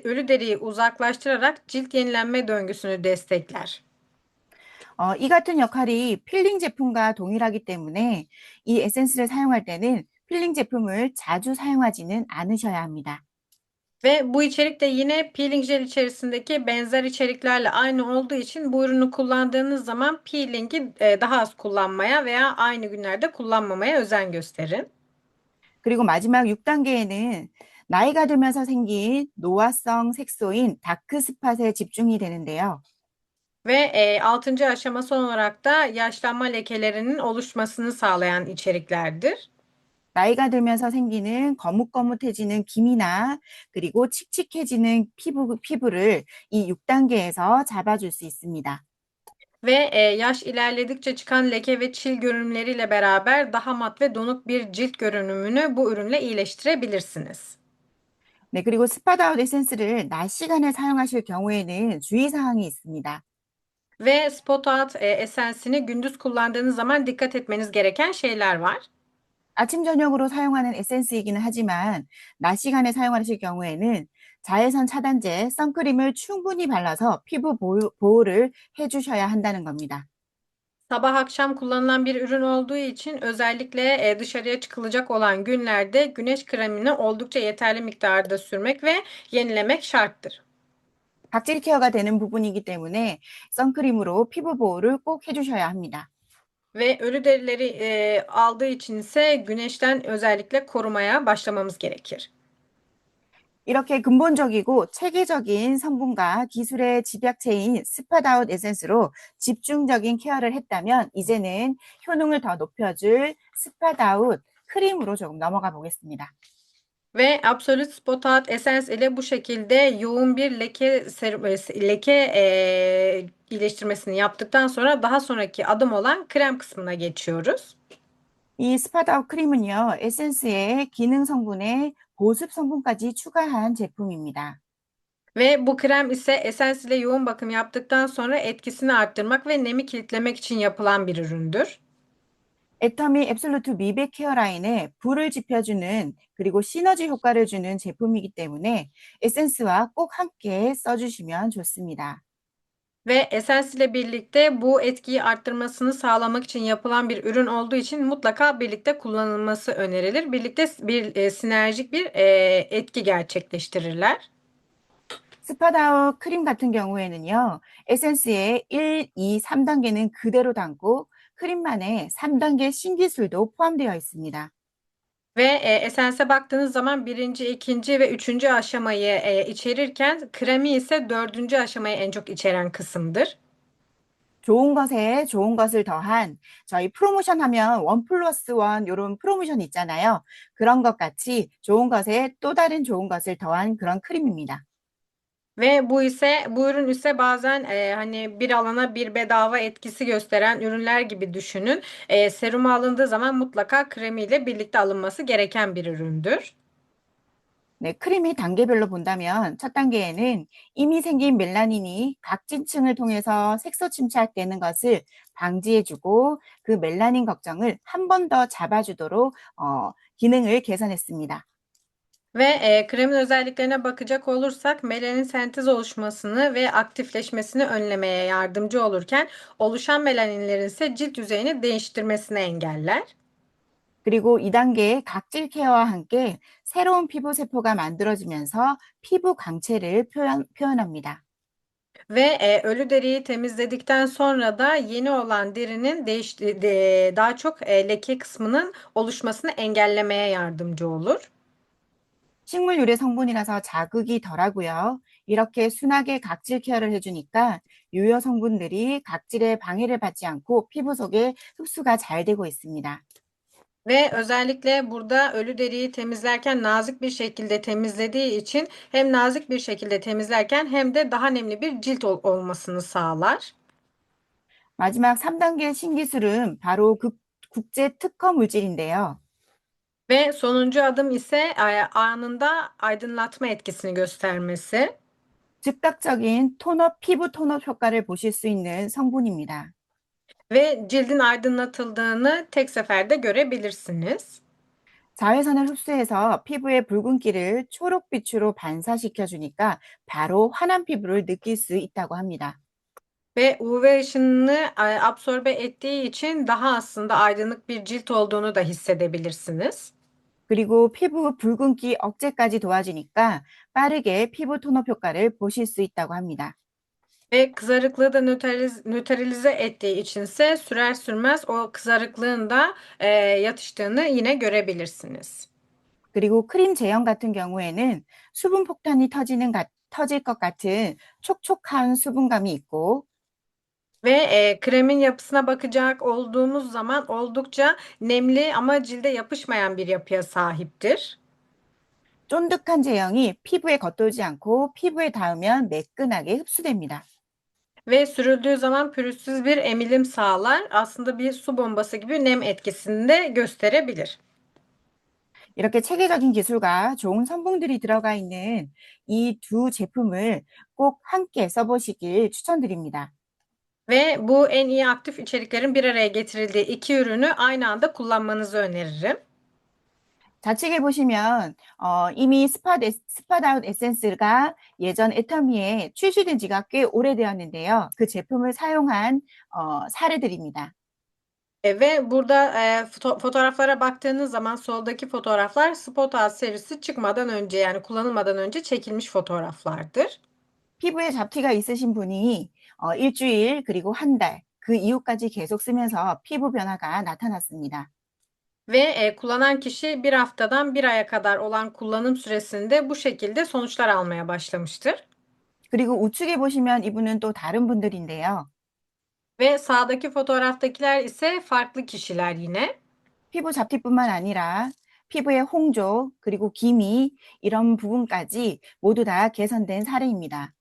ölü deriyi uzaklaştırarak cilt yenilenme döngüsünü destekler. 이 같은 역할이 필링 제품과 동일하기 때문에 이 에센스를 사용할 때는 필링 제품을 자주 사용하지는 않으셔야 합니다. Ve bu içerik de yine peeling jel içerisindeki benzer içeriklerle aynı olduğu için bu ürünü kullandığınız zaman peelingi daha az kullanmaya veya aynı günlerde kullanmamaya özen gösterin. 그리고 마지막 6단계에는 나이가 들면서 생긴 노화성 색소인 다크 스팟에 집중이 되는데요. Ve 6. aşama son olarak da yaşlanma lekelerinin oluşmasını sağlayan içeriklerdir. 나이가 들면서 생기는 거뭇거뭇해지는 기미나 그리고 칙칙해지는 피부를 이 6단계에서 잡아줄 수 있습니다. Ve yaş ilerledikçe çıkan leke ve çil görünümleriyle beraber daha mat ve donuk bir cilt görünümünü bu ürünle iyileştirebilirsiniz. 네, 그리고 스팟아웃 에센스를 낮 시간에 사용하실 경우에는 주의사항이 있습니다. Ve Spot Out esensini gündüz kullandığınız zaman dikkat etmeniz gereken şeyler var. 아침, 저녁으로 사용하는 에센스이기는 하지만 낮 시간에 사용하실 경우에는 자외선 차단제, 선크림을 충분히 발라서 피부 보호를 해주셔야 한다는 겁니다. Sabah akşam kullanılan bir ürün olduğu için özellikle dışarıya çıkılacak olan günlerde güneş kremini oldukça yeterli miktarda sürmek ve yenilemek şarttır. 각질 케어가 되는 부분이기 때문에 선크림으로 피부 보호를 꼭 해주셔야 합니다. Ve ölü derileri aldığı için ise güneşten özellikle korumaya başlamamız gerekir. 이렇게 근본적이고 체계적인 성분과 기술의 집약체인 스팟아웃 에센스로 집중적인 케어를 했다면 이제는 효능을 더 높여줄 스팟아웃 크림으로 조금 넘어가 보겠습니다. Ve Absolute Spot Out Essence ile bu şekilde yoğun bir leke iyileştirmesini yaptıktan sonra daha sonraki adım olan krem kısmına geçiyoruz. 이 스팟아웃 크림은요, 에센스에 기능 성분에 보습 성분까지 추가한 제품입니다. Ve bu krem ise Essence ile yoğun bakım yaptıktan sonra etkisini arttırmak ve nemi kilitlemek için yapılan bir üründür. 애터미 앱솔루트 미백 케어 라인에 불을 지펴주는 그리고 시너지 효과를 주는 제품이기 때문에 에센스와 꼭 함께 써주시면 좋습니다. Ve Essence ile birlikte bu etkiyi arttırmasını sağlamak için yapılan bir ürün olduğu için mutlaka birlikte kullanılması önerilir. Birlikte sinerjik bir etki gerçekleştirirler. 스팟아웃 크림 같은 경우에는요, 에센스의 1, 2, 3단계는 그대로 담고 크림만의 3단계 신기술도 포함되어 있습니다. Ve Essence'e baktığınız zaman birinci, ikinci ve üçüncü aşamayı içerirken kremi ise dördüncü aşamayı en çok içeren kısımdır. 좋은 것에 좋은 것을 더한 저희 프로모션 하면 1+1 이런 프로모션 있잖아요. 그런 것 같이 좋은 것에 또 다른 좋은 것을 더한 그런 크림입니다. Ve bu ürün ise bazen hani bir alana bir bedava etkisi gösteren ürünler gibi düşünün. Serum alındığı zaman mutlaka kremiyle birlikte alınması gereken bir üründür. 네, 크림이 단계별로 본다면 첫 단계에는 이미 생긴 멜라닌이 각진층을 통해서 색소 침착되는 것을 방지해주고 그 멜라닌 걱정을 한 번 더 잡아주도록 기능을 개선했습니다. Ve kremin özelliklerine bakacak olursak melanin sentez oluşmasını ve aktifleşmesini önlemeye yardımcı olurken oluşan melaninlerin ise cilt yüzeyini değiştirmesini engeller. 그리고 2단계 각질 케어와 함께 새로운 피부 세포가 만들어지면서 피부 광채를 표현합니다. Ve ölü deriyi temizledikten sonra da yeni olan derinin daha çok leke kısmının oluşmasını engellemeye yardımcı olur. 식물 유래 성분이라서 자극이 덜하고요. 이렇게 순하게 각질 케어를 해주니까 유효 성분들이 각질에 방해를 받지 않고 피부 속에 흡수가 잘 되고 있습니다. Ve özellikle burada ölü deriyi temizlerken nazik bir şekilde temizlediği için hem nazik bir şekilde temizlerken hem de daha nemli bir cilt olmasını sağlar. 마지막 3단계 신기술은 바로 국제 특허 물질인데요. Ve sonuncu adım ise anında aydınlatma etkisini göstermesi. 즉각적인 피부 톤업 효과를 보실 수 있는 성분입니다. Ve cildin aydınlatıldığını tek seferde görebilirsiniz. 자외선을 흡수해서 피부의 붉은기를 초록빛으로 반사시켜 주니까 바로 환한 피부를 느낄 수 있다고 합니다. Ve UV ışınını absorbe ettiği için daha aslında aydınlık bir cilt olduğunu da hissedebilirsiniz. 그리고 피부 붉은기 억제까지 도와주니까 빠르게 피부 톤업 효과를 보실 수 있다고 합니다. Ve kızarıklığı da nötralize ettiği içinse sürer sürmez o kızarıklığın da yatıştığını yine görebilirsiniz. 그리고 크림 제형 같은 경우에는 수분 폭탄이 터질 것 같은 촉촉한 수분감이 있고 Ve kremin yapısına bakacak olduğumuz zaman oldukça nemli ama cilde yapışmayan bir yapıya sahiptir. 쫀득한 제형이 피부에 겉돌지 않고 피부에 닿으면 매끈하게 흡수됩니다. Ve sürüldüğü zaman pürüzsüz bir emilim sağlar. Aslında bir su bombası gibi nem etkisini de gösterebilir. 이렇게 체계적인 기술과 좋은 성분들이 들어가 있는 이 두 제품을 꼭 함께 써보시길 추천드립니다. Ve bu en iyi aktif içeriklerin bir araya getirildiği iki ürünü aynı anda kullanmanızı öneririm. 좌측에 보시면 이미 스팟아웃 에센스가 예전 애터미에 출시된 지가 꽤 오래되었는데요. 그 제품을 사용한 사례들입니다. Ve burada fotoğraflara baktığınız zaman soldaki fotoğraflar Spot Out serisi çıkmadan önce yani kullanılmadan önce çekilmiş fotoğraflardır. 피부에 잡티가 있으신 분이 일주일 그리고 한 달, 그 이후까지 계속 쓰면서 피부 변화가 나타났습니다. Ve kullanan kişi bir haftadan bir aya kadar olan kullanım süresinde bu şekilde sonuçlar almaya başlamıştır. 그리고 우측에 보시면 이분은 또 다른 분들인데요. Ve sağdaki fotoğraftakiler ise farklı kişiler yine. 피부 잡티뿐만 아니라 피부의 홍조, 그리고 기미 이런 부분까지 모두 다 개선된 사례입니다.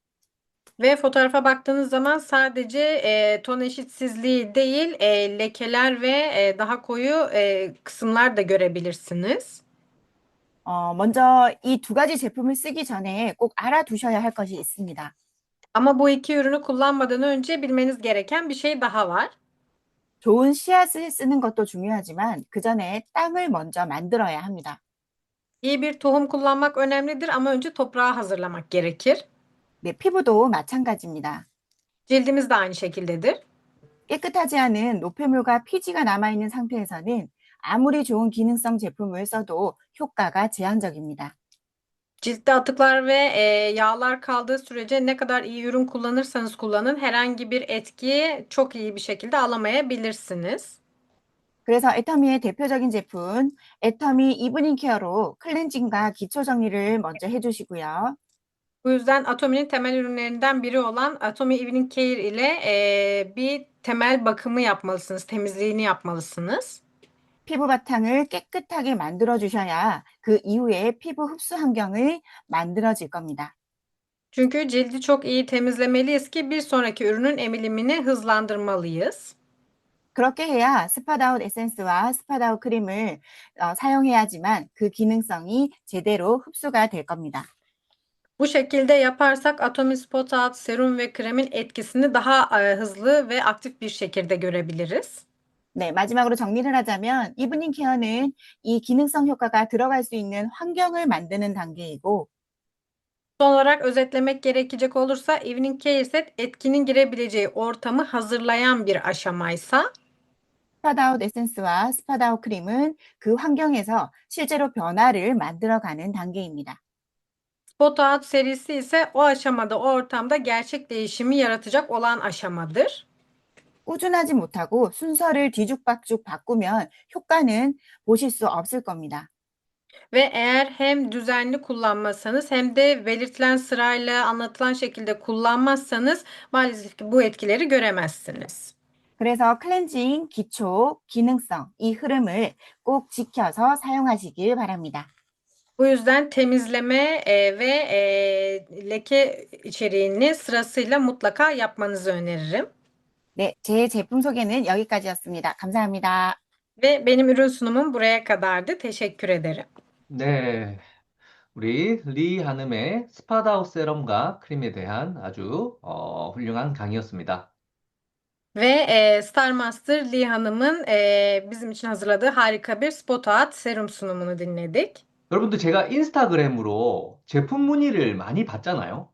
Ve fotoğrafa baktığınız zaman sadece ton eşitsizliği değil, lekeler ve daha koyu kısımlar da görebilirsiniz. 먼저 이 두 가지 제품을 쓰기 전에 꼭 알아두셔야 할 것이 있습니다. Ama bu iki ürünü kullanmadan önce bilmeniz gereken bir şey daha var. 좋은 씨앗을 쓰는 것도 중요하지만 그 전에 땅을 먼저 만들어야 합니다. İyi bir tohum kullanmak önemlidir ama önce toprağı hazırlamak gerekir. 네, 피부도 마찬가지입니다. Cildimiz de aynı şekildedir. 깨끗하지 않은 노폐물과 피지가 남아있는 상태에서는 아무리 좋은 기능성 제품을 써도 효과가 제한적입니다. Ciltte atıklar ve yağlar kaldığı sürece ne kadar iyi ürün kullanırsanız kullanın herhangi bir etkiyi çok iyi bir şekilde alamayabilirsiniz. 그래서 애터미의 대표적인 제품, 애터미 이브닝 케어로 클렌징과 기초 정리를 먼저 해주시고요. Bu yüzden Atomi'nin temel ürünlerinden biri olan Atomi Evening Care ile bir temel bakımı yapmalısınız, temizliğini yapmalısınız. 피부 바탕을 깨끗하게 만들어 주셔야 그 이후에 피부 흡수 환경을 만들어질 겁니다. Çünkü cildi çok iyi temizlemeliyiz ki bir sonraki ürünün emilimini hızlandırmalıyız. 그렇게 해야 스팟아웃 에센스와 스팟아웃 크림을 사용해야지만 그 기능성이 제대로 흡수가 될 겁니다. Bu şekilde yaparsak Atomy Spot Out serum ve kremin etkisini daha hızlı ve aktif bir şekilde görebiliriz. 네, 마지막으로 정리를 하자면 이브닝 케어는 이 기능성 효과가 들어갈 수 있는 환경을 만드는 단계이고 Son olarak özetlemek gerekecek olursa Evening Care Set etkinin girebileceği ortamı hazırlayan bir aşamaysa 스팟아웃 에센스와 스팟아웃 크림은 그 환경에서 실제로 변화를 만들어가는 단계입니다. Spot Out serisi ise o aşamada, o ortamda gerçek değişimi yaratacak olan aşamadır. 꾸준하지 못하고 순서를 뒤죽박죽 바꾸면 효과는 보실 수 없을 겁니다. Ve eğer hem düzenli kullanmazsanız hem de belirtilen sırayla anlatılan şekilde kullanmazsanız maalesef ki bu etkileri göremezsiniz. 그래서 클렌징, 기초, 기능성 이 흐름을 꼭 지켜서 사용하시길 바랍니다. Bu yüzden temizleme ve leke içeriğini sırasıyla mutlaka yapmanızı öneririm. 네, 제 제품 소개는 여기까지였습니다. 감사합니다. Ve benim ürün sunumum buraya kadardı. Teşekkür ederim. 네. 우리 리 한음의 스팟아웃 세럼과 크림에 대한 아주 훌륭한 강의였습니다. Ve Star Master Lee Hanım'ın bizim için hazırladığı harika bir Spot Out serum sunumunu dinledik. 여러분들 제가 인스타그램으로 제품 문의를 많이 받잖아요.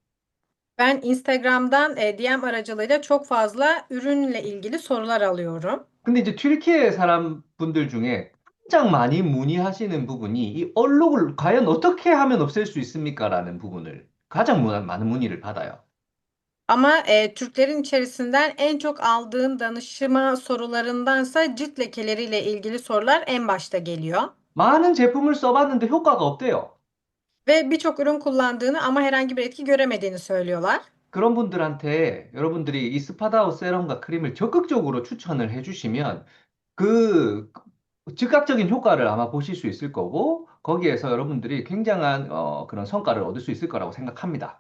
Ben Instagram'dan DM aracılığıyla çok fazla ürünle ilgili sorular alıyorum. 근데 이제 튀르키예 사람분들 중에 가장 많이 문의하시는 부분이 이 얼룩을 과연 어떻게 하면 없앨 수 있습니까? 라는 부분을 가장 많은 문의를 받아요. Ama Türklerin içerisinden en çok aldığım danışma sorularındansa cilt lekeleriyle ilgili sorular en başta geliyor. 많은 제품을 써봤는데 효과가 없대요. Ve birçok ürün kullandığını ama herhangi bir etki göremediğini söylüyorlar. 그런 분들한테 여러분들이 이 스파다우 세럼과 크림을 적극적으로 추천을 해주시면 그 즉각적인 효과를 아마 보실 수 있을 거고 거기에서 여러분들이 굉장한 그런 성과를 얻을 수 있을 거라고 생각합니다.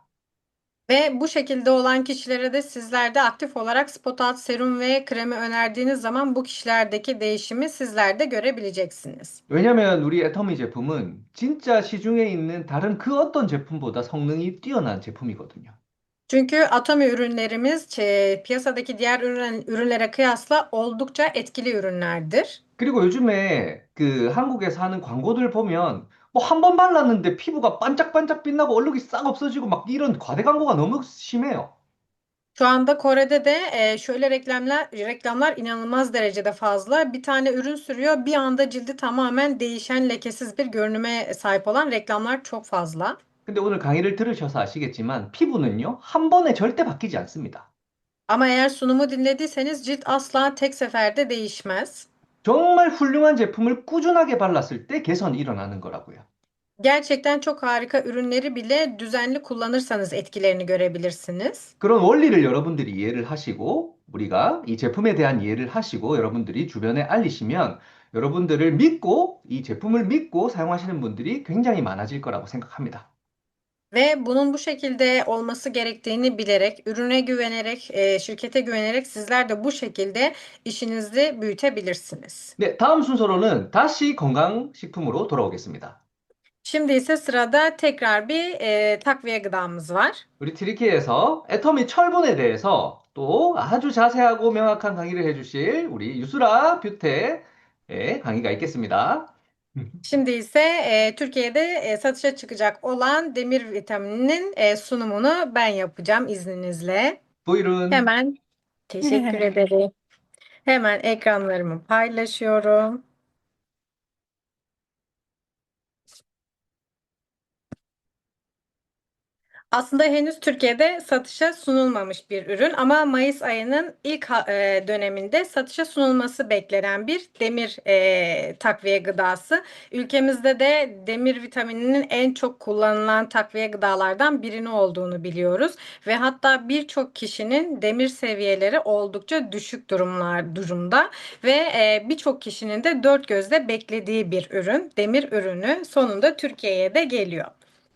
Ve bu şekilde olan kişilere de sizler de aktif olarak Spot Out serum ve kremi önerdiğiniz zaman bu kişilerdeki değişimi sizler de görebileceksiniz. 왜냐면 우리 애터미 제품은 진짜 시중에 있는 다른 그 어떤 제품보다 성능이 뛰어난 제품이거든요. Çünkü Atomy ürünlerimiz piyasadaki diğer ürünlere kıyasla oldukça etkili ürünlerdir. 그리고 요즘에 그 한국에서 하는 광고들 보면 뭐 한 번 발랐는데 피부가 반짝반짝 빛나고 얼룩이 싹 없어지고 막 이런 과대 광고가 너무 심해요. Şu anda Kore'de de şöyle reklamlar inanılmaz derecede fazla. Bir tane ürün sürüyor, bir anda cildi tamamen değişen, lekesiz bir görünüme sahip olan reklamlar çok fazla. 근데 오늘 강의를 들으셔서 아시겠지만 피부는요, 한 번에 절대 바뀌지 않습니다. Ama eğer sunumu dinlediyseniz cilt asla tek seferde değişmez. 정말 훌륭한 제품을 꾸준하게 발랐을 때 개선이 일어나는 거라고요. Gerçekten çok harika ürünleri bile düzenli kullanırsanız etkilerini görebilirsiniz. 그런 원리를 여러분들이 이해를 하시고 우리가 이 제품에 대한 이해를 하시고 여러분들이 주변에 알리시면 여러분들을 믿고 이 제품을 믿고 사용하시는 분들이 굉장히 많아질 거라고 생각합니다. Ve bunun bu şekilde olması gerektiğini bilerek, ürüne güvenerek, şirkete güvenerek sizler de bu şekilde işinizi büyütebilirsiniz. 네, 다음 순서로는 다시 건강식품으로 돌아오겠습니다. Şimdi ise sırada tekrar bir takviye gıdamız var. 우리 트리키에서 애터미 철분에 대해서 또 아주 자세하고 명확한 강의를 해주실 우리 유수라 뷰테의 강의가 있겠습니다. Şimdi ise Türkiye'de satışa çıkacak olan demir vitamininin sunumunu ben yapacağım izninizle. Buyurun. Hemen teşekkür ederim. Hemen ekranlarımı paylaşıyorum. Aslında henüz Türkiye'de satışa sunulmamış bir ürün ama Mayıs ayının ilk döneminde satışa sunulması beklenen bir demir takviye gıdası. Ülkemizde de demir vitamininin en çok kullanılan takviye gıdalardan birini olduğunu biliyoruz ve hatta birçok kişinin demir seviyeleri oldukça düşük durumda ve birçok kişinin de dört gözle beklediği bir ürün, demir ürünü sonunda Türkiye'ye de geliyor.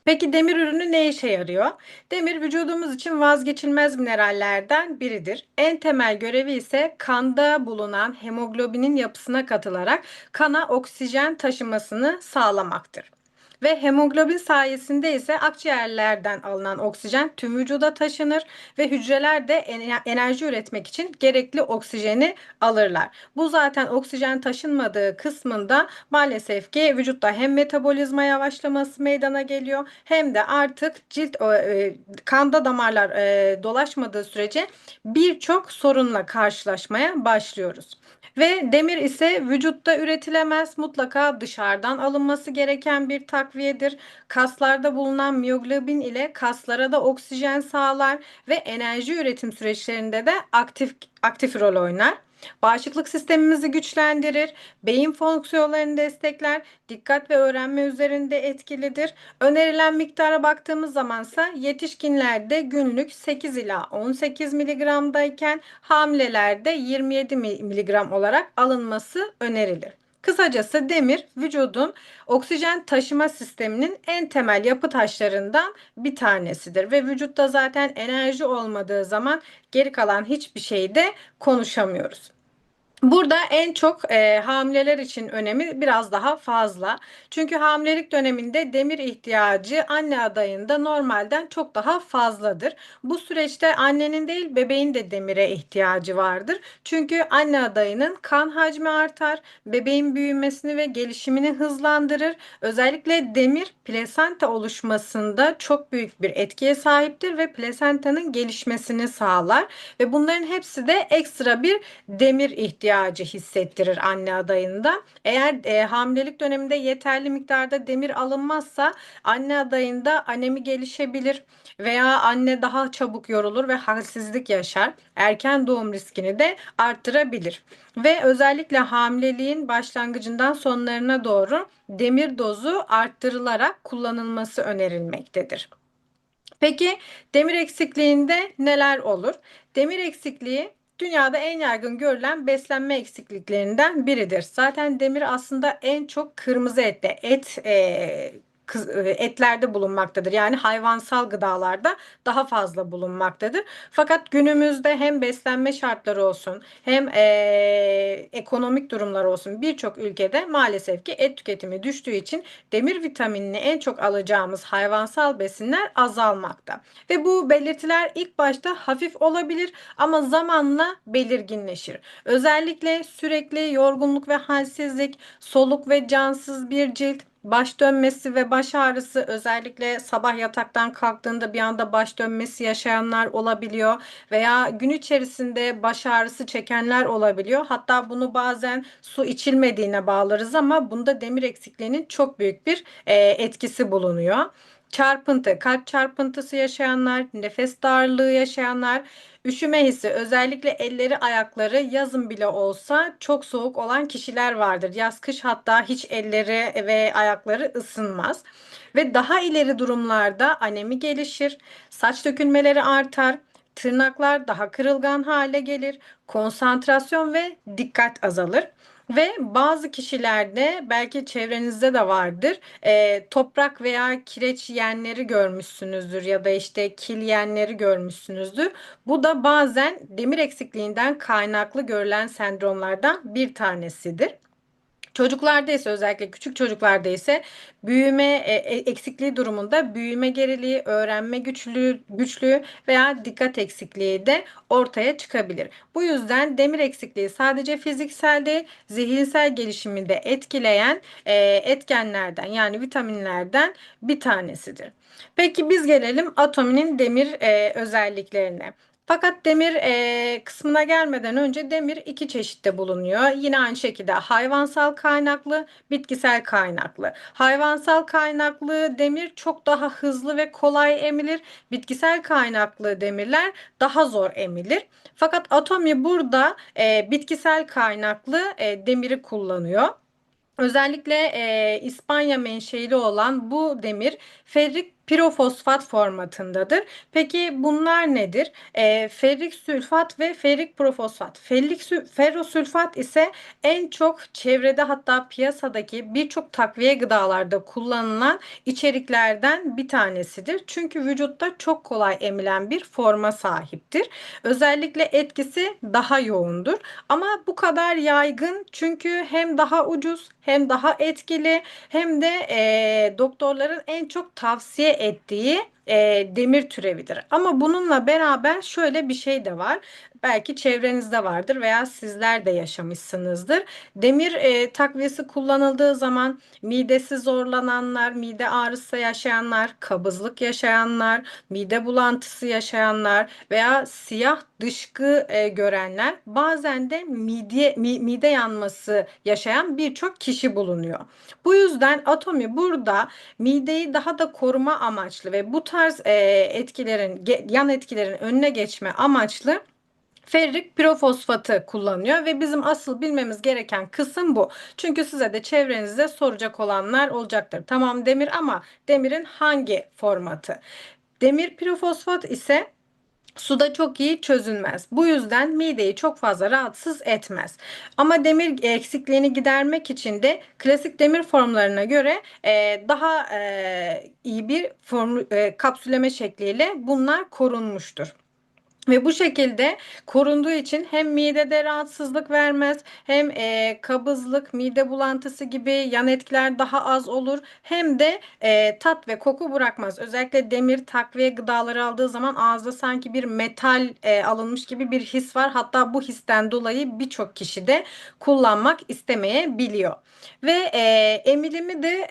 Peki demir ürünü ne işe yarıyor? Demir vücudumuz için vazgeçilmez minerallerden biridir. En temel görevi ise kanda bulunan hemoglobinin yapısına katılarak kana oksijen taşımasını sağlamaktır. Ve hemoglobin sayesinde ise akciğerlerden alınan oksijen tüm vücuda taşınır ve hücreler de enerji üretmek için gerekli oksijeni alırlar. Bu zaten oksijen taşınmadığı kısmında maalesef ki vücutta hem metabolizma yavaşlaması meydana geliyor hem de artık kanda damarlar dolaşmadığı sürece birçok sorunla karşılaşmaya başlıyoruz. Ve demir ise vücutta üretilemez, mutlaka dışarıdan alınması gereken bir takviyedir. Kaslarda bulunan miyoglobin ile kaslara da oksijen sağlar ve enerji üretim süreçlerinde de aktif rol oynar. Bağışıklık sistemimizi güçlendirir, beyin fonksiyonlarını destekler, dikkat ve öğrenme üzerinde etkilidir. Önerilen miktara baktığımız zamansa yetişkinlerde günlük 8 ila 18 miligramdayken hamilelerde 27 miligram olarak alınması önerilir. Kısacası demir vücudun oksijen taşıma sisteminin en temel yapı taşlarından bir tanesidir ve vücutta zaten enerji olmadığı zaman geri kalan hiçbir şeyde konuşamıyoruz. Burada en çok hamileler için önemi biraz daha fazla. Çünkü hamilelik döneminde demir ihtiyacı anne adayında normalden çok daha fazladır. Bu süreçte annenin değil bebeğin de demire ihtiyacı vardır. Çünkü anne adayının kan hacmi artar, bebeğin büyümesini ve gelişimini hızlandırır. Özellikle demir plasenta oluşmasında çok büyük bir etkiye sahiptir ve plasentanın gelişmesini sağlar ve bunların hepsi de ekstra bir demir ihtiyacı hissettirir anne adayında. Eğer hamilelik döneminde yeterli miktarda demir alınmazsa anne adayında anemi gelişebilir veya anne daha çabuk yorulur ve halsizlik yaşar. Erken doğum riskini de arttırabilir. Ve özellikle hamileliğin başlangıcından sonlarına doğru demir dozu arttırılarak kullanılması önerilmektedir. Peki demir eksikliğinde neler olur? Demir eksikliği dünyada en yaygın görülen beslenme eksikliklerinden biridir. Zaten demir aslında en çok kırmızı ette, etlerde bulunmaktadır. Yani hayvansal gıdalarda daha fazla bulunmaktadır. Fakat günümüzde hem beslenme şartları olsun hem ekonomik durumlar olsun birçok ülkede maalesef ki et tüketimi düştüğü için demir vitaminini en çok alacağımız hayvansal besinler azalmakta. Ve bu belirtiler ilk başta hafif olabilir ama zamanla belirginleşir. Özellikle sürekli yorgunluk ve halsizlik, soluk ve cansız bir cilt, baş dönmesi ve baş ağrısı, özellikle sabah yataktan kalktığında bir anda baş dönmesi yaşayanlar olabiliyor veya gün içerisinde baş ağrısı çekenler olabiliyor. Hatta bunu bazen su içilmediğine bağlarız ama bunda demir eksikliğinin çok büyük bir etkisi bulunuyor. Çarpıntı, kalp çarpıntısı yaşayanlar, nefes darlığı yaşayanlar, üşüme hissi, özellikle elleri ayakları yazın bile olsa çok soğuk olan kişiler vardır. Yaz kış hatta hiç elleri ve ayakları ısınmaz. Ve daha ileri durumlarda anemi gelişir, saç dökülmeleri artar, tırnaklar daha kırılgan hale gelir, konsantrasyon ve dikkat azalır. Ve bazı kişilerde belki çevrenizde de vardır, toprak veya kireç yiyenleri görmüşsünüzdür ya da işte kil yiyenleri görmüşsünüzdür. Bu da bazen demir eksikliğinden kaynaklı görülen sendromlardan bir tanesidir. Çocuklarda ise, özellikle küçük çocuklarda ise büyüme eksikliği durumunda büyüme geriliği, öğrenme güçlüğü veya dikkat eksikliği de ortaya çıkabilir. Bu yüzden demir eksikliği sadece fiziksel değil, zihinsel gelişimi de etkileyen etkenlerden, yani vitaminlerden bir tanesidir. Peki biz gelelim atominin demir özelliklerine. Fakat demir kısmına gelmeden önce demir iki çeşitte bulunuyor. Yine aynı şekilde hayvansal kaynaklı, bitkisel kaynaklı. Hayvansal kaynaklı demir çok daha hızlı ve kolay emilir. Bitkisel kaynaklı demirler daha zor emilir. Fakat Atomi burada bitkisel kaynaklı demiri kullanıyor. Özellikle İspanya menşeli olan bu demir ferrik pirofosfat formatındadır. Peki bunlar nedir? Ferrik sülfat ve ferrik profosfat. Ferrosülfat ise en çok çevrede, hatta piyasadaki birçok takviye gıdalarda kullanılan içeriklerden bir tanesidir. Çünkü vücutta çok kolay emilen bir forma sahiptir. Özellikle etkisi daha yoğundur. Ama bu kadar yaygın çünkü hem daha ucuz, hem daha etkili, hem de doktorların en çok tavsiye ettiği demir türevidir. Ama bununla beraber şöyle bir şey de var. Belki çevrenizde vardır veya sizler de yaşamışsınızdır. Demir takviyesi kullanıldığı zaman midesi zorlananlar, mide ağrısı yaşayanlar, kabızlık yaşayanlar, mide bulantısı yaşayanlar veya siyah dışkı görenler, bazen de mide yanması yaşayan birçok kişi bulunuyor. Bu yüzden Atomi burada mideyi daha da koruma amaçlı ve bu tarz yan etkilerin önüne geçme amaçlı ferrik pirofosfatı kullanıyor ve bizim asıl bilmemiz gereken kısım bu. Çünkü size de çevrenizde soracak olanlar olacaktır. Tamam demir, ama demirin hangi formatı? Demir pirofosfat ise suda çok iyi çözünmez. Bu yüzden mideyi çok fazla rahatsız etmez. Ama demir eksikliğini gidermek için de klasik demir formlarına göre daha iyi bir kapsülleme şekliyle bunlar korunmuştur. Ve bu şekilde korunduğu için hem midede rahatsızlık vermez, hem kabızlık, mide bulantısı gibi yan etkiler daha az olur, hem de tat ve koku bırakmaz. Özellikle demir takviye gıdaları aldığı zaman ağızda sanki bir metal alınmış gibi bir his var. Hatta bu histen dolayı birçok kişi de kullanmak istemeyebiliyor. Ve emilimi de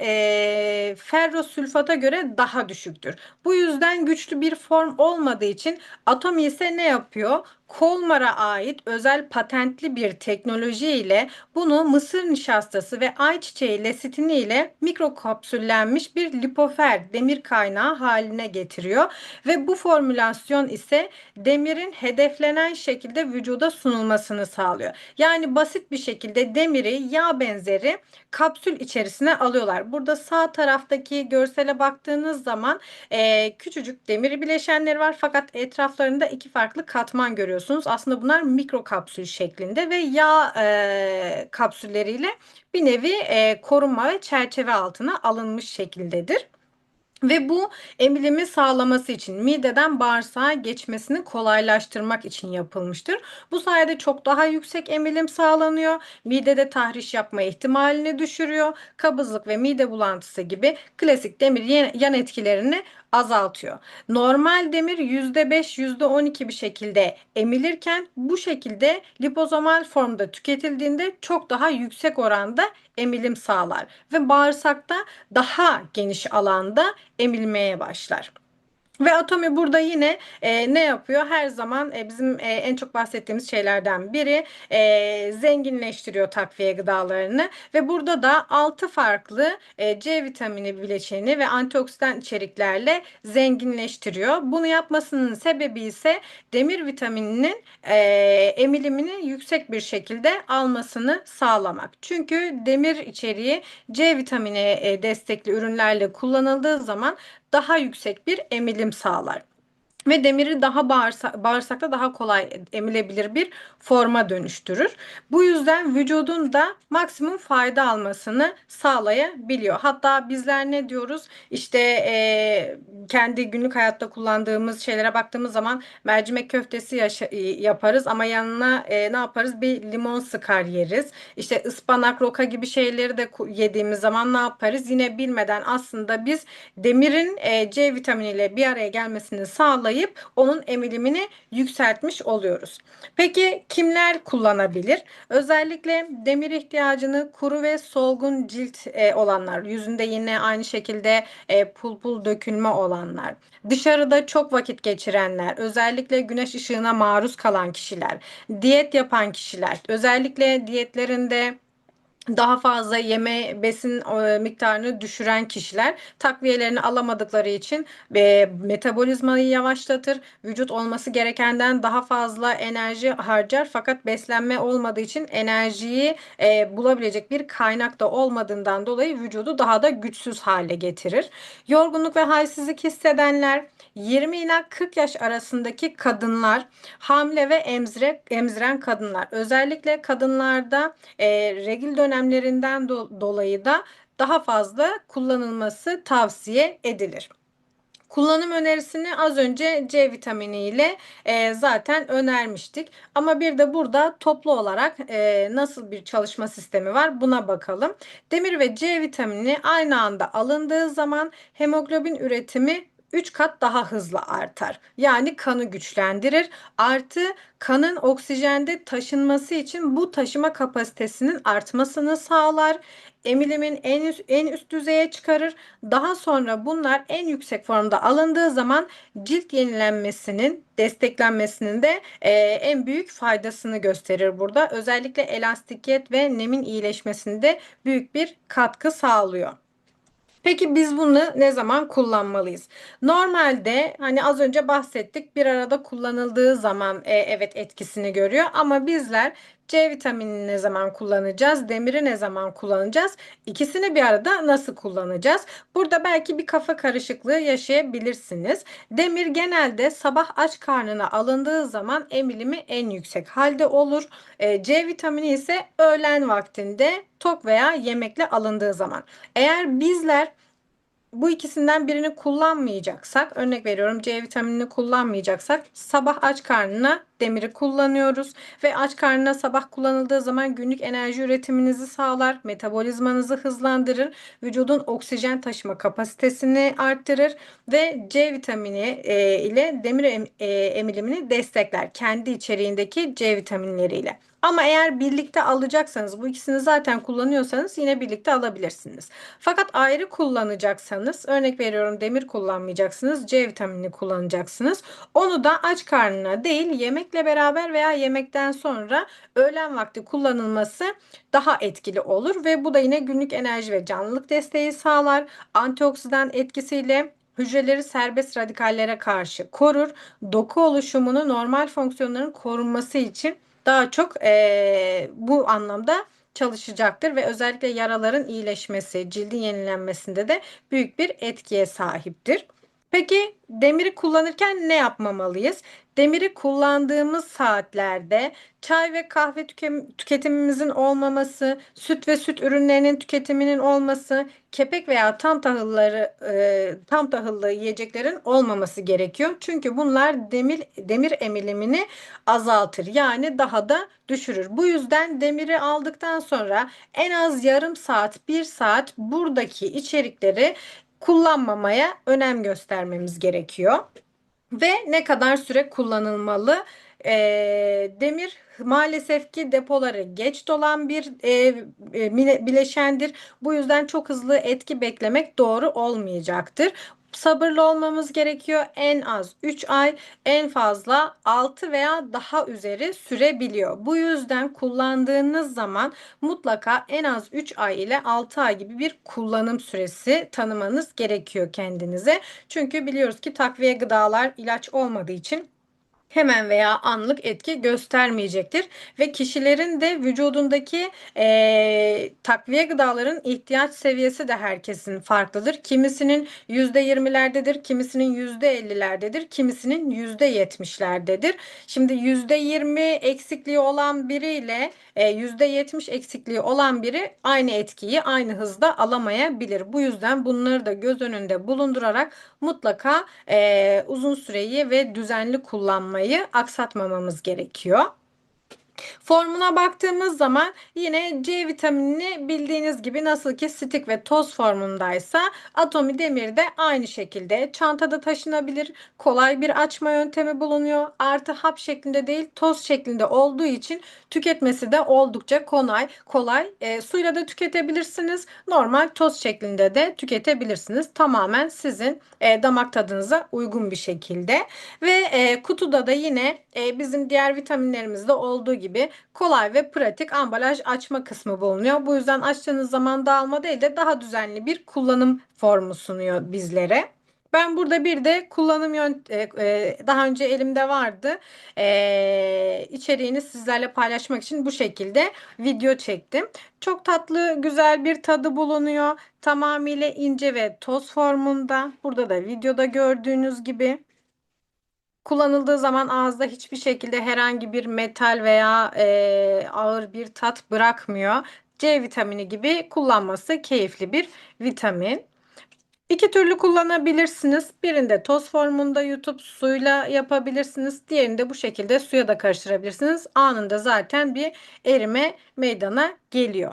ferrosülfata göre daha düşüktür. Bu yüzden güçlü bir form olmadığı için Atomi ise ne yapıyor? Kolmar'a ait özel patentli bir teknoloji ile bunu mısır nişastası ve ayçiçeği lesitini ile mikrokapsüllenmiş bir lipofer demir kaynağı haline getiriyor ve bu formülasyon ise demirin hedeflenen şekilde vücuda sunulmasını sağlıyor. Yani basit bir şekilde demiri yağ benzeri kapsül içerisine alıyorlar. Burada sağ taraftaki görsele baktığınız zaman küçücük demir bileşenleri var, fakat etraflarında iki farklı katman görüyorsunuz. Aslında bunlar mikro kapsül şeklinde ve yağ kapsülleriyle bir nevi korunma ve çerçeve altına alınmış şekildedir. Ve bu emilimi sağlaması için, mideden bağırsağa geçmesini kolaylaştırmak için yapılmıştır. Bu sayede çok daha yüksek emilim sağlanıyor. Midede tahriş yapma ihtimalini düşürüyor. Kabızlık ve mide bulantısı gibi klasik demir yan etkilerini azaltıyor. Normal demir %5, %12 bir şekilde emilirken, bu şekilde lipozomal formda tüketildiğinde çok daha yüksek oranda emilim sağlar ve bağırsakta daha geniş alanda emilmeye başlar. Ve Atomi burada yine ne yapıyor? Her zaman bizim en çok bahsettiğimiz şeylerden biri, zenginleştiriyor takviye gıdalarını ve burada da 6 farklı C vitamini bileşeni ve antioksidan içeriklerle zenginleştiriyor. Bunu yapmasının sebebi ise demir vitamininin emilimini yüksek bir şekilde almasını sağlamak. Çünkü demir içeriği C vitamini destekli ürünlerle kullanıldığı zaman daha yüksek bir emilim sağlar. Ve demiri daha bağırsakta daha kolay emilebilir bir forma dönüştürür. Bu yüzden vücudun da maksimum fayda almasını sağlayabiliyor. Hatta bizler ne diyoruz? İşte kendi günlük hayatta kullandığımız şeylere baktığımız zaman mercimek köftesi yaparız ama yanına ne yaparız? Bir limon sıkar yeriz. İşte ıspanak, roka gibi şeyleri de yediğimiz zaman ne yaparız? Yine bilmeden aslında biz demirin C vitaminiyle bir araya gelmesini sağlayıp onun emilimini yükseltmiş oluyoruz. Peki kimler kullanabilir? Özellikle demir ihtiyacını kuru ve solgun cilt olanlar, yüzünde yine aynı şekilde pul pul dökülme olanlar, dışarıda çok vakit geçirenler, özellikle güneş ışığına maruz kalan kişiler, diyet yapan kişiler, özellikle diyetlerinde daha fazla besin miktarını düşüren kişiler takviyelerini alamadıkları için metabolizmayı yavaşlatır. Vücut olması gerekenden daha fazla enerji harcar fakat beslenme olmadığı için enerjiyi bulabilecek bir kaynak da olmadığından dolayı vücudu daha da güçsüz hale getirir. Yorgunluk ve halsizlik hissedenler, 20 ila 40 yaş arasındaki kadınlar, hamile ve emziren kadınlar, özellikle kadınlarda regl dönemlerinden dolayı da daha fazla kullanılması tavsiye edilir. Kullanım önerisini az önce C vitamini ile zaten önermiştik. Ama bir de burada toplu olarak nasıl bir çalışma sistemi var buna bakalım. Demir ve C vitamini aynı anda alındığı zaman hemoglobin üretimi 3 kat daha hızlı artar. Yani kanı güçlendirir. Artı kanın oksijende taşınması için bu taşıma kapasitesinin artmasını sağlar. Emilimin en üst düzeye çıkarır. Daha sonra bunlar en yüksek formda alındığı zaman cilt yenilenmesinin, desteklenmesinin de en büyük faydasını gösterir burada. Özellikle elastikiyet ve nemin iyileşmesinde büyük bir katkı sağlıyor. Peki biz bunu ne zaman kullanmalıyız? Normalde hani az önce bahsettik, bir arada kullanıldığı zaman evet etkisini görüyor ama bizler C vitaminini ne zaman kullanacağız? Demiri ne zaman kullanacağız? İkisini bir arada nasıl kullanacağız? Burada belki bir kafa karışıklığı yaşayabilirsiniz. Demir genelde sabah aç karnına alındığı zaman emilimi en yüksek halde olur. C vitamini ise öğlen vaktinde tok veya yemekle alındığı zaman. Eğer bizler bu ikisinden birini kullanmayacaksak, örnek veriyorum C vitaminini kullanmayacaksak sabah aç karnına demiri kullanıyoruz ve aç karnına sabah kullanıldığı zaman günlük enerji üretiminizi sağlar, metabolizmanızı hızlandırır, vücudun oksijen taşıma kapasitesini arttırır ve C vitamini ile demir emilimini destekler kendi içeriğindeki C vitaminleriyle. Ama eğer birlikte alacaksanız, bu ikisini zaten kullanıyorsanız yine birlikte alabilirsiniz. Fakat ayrı kullanacaksanız, örnek veriyorum demir kullanmayacaksınız, C vitaminini kullanacaksınız. Onu da aç karnına değil, yemekle beraber veya yemekten sonra öğlen vakti kullanılması daha etkili olur ve bu da yine günlük enerji ve canlılık desteği sağlar. Antioksidan etkisiyle hücreleri serbest radikallere karşı korur. Doku oluşumunu normal fonksiyonların korunması için daha çok bu anlamda çalışacaktır ve özellikle yaraların iyileşmesi, cildin yenilenmesinde de büyük bir etkiye sahiptir. Peki demiri kullanırken ne yapmamalıyız? Demiri kullandığımız saatlerde çay ve kahve tüketimimizin olmaması, süt ve süt ürünlerinin tüketiminin olması, kepek veya tam tahıllı yiyeceklerin olmaması gerekiyor. Çünkü bunlar demir emilimini azaltır. Yani daha da düşürür. Bu yüzden demiri aldıktan sonra en az yarım saat, bir saat buradaki içerikleri kullanmamaya önem göstermemiz gerekiyor. Ve ne kadar süre kullanılmalı? Demir maalesef ki depoları geç dolan bir bileşendir. Bu yüzden çok hızlı etki beklemek doğru olmayacaktır. Sabırlı olmamız gerekiyor. En az 3 ay, en fazla 6 veya daha üzeri sürebiliyor. Bu yüzden kullandığınız zaman mutlaka en az 3 ay ile 6 ay gibi bir kullanım süresi tanımanız gerekiyor kendinize. Çünkü biliyoruz ki takviye gıdalar ilaç olmadığı için hemen veya anlık etki göstermeyecektir ve kişilerin de vücudundaki takviye gıdaların ihtiyaç seviyesi de herkesin farklıdır. Kimisinin %20'lerdedir, kimisinin %50'lerdedir, kimisinin %70'lerdedir. Şimdi %20 eksikliği olan biriyle %70 eksikliği olan biri aynı etkiyi aynı hızda alamayabilir. Bu yüzden bunları da göz önünde bulundurarak mutlaka uzun süreyi ve düzenli kullanmayı aksatmamamız gerekiyor. Formuna baktığımız zaman yine C vitaminini bildiğiniz gibi nasıl ki stick ve toz formundaysa Atomi Demir de aynı şekilde çantada taşınabilir, kolay bir açma yöntemi bulunuyor. Artı hap şeklinde değil toz şeklinde olduğu için tüketmesi de oldukça kolay. Suyla da tüketebilirsiniz. Normal toz şeklinde de tüketebilirsiniz. Tamamen sizin damak tadınıza uygun bir şekilde. Ve kutuda da yine bizim diğer vitaminlerimizde olduğu gibi gibi kolay ve pratik ambalaj açma kısmı bulunuyor. Bu yüzden açtığınız zaman dağılma değil de daha düzenli bir kullanım formu sunuyor bizlere. Ben burada bir de daha önce elimde vardı. İçeriğini sizlerle paylaşmak için bu şekilde video çektim. Çok tatlı, güzel bir tadı bulunuyor. Tamamıyla ince ve toz formunda. Burada da videoda gördüğünüz gibi. Kullanıldığı zaman ağızda hiçbir şekilde herhangi bir metal veya ağır bir tat bırakmıyor. C vitamini gibi kullanması keyifli bir vitamin. İki türlü kullanabilirsiniz. Birinde toz formunda yutup suyla yapabilirsiniz. Diğerinde bu şekilde suya da karıştırabilirsiniz. Anında zaten bir erime meydana geliyor.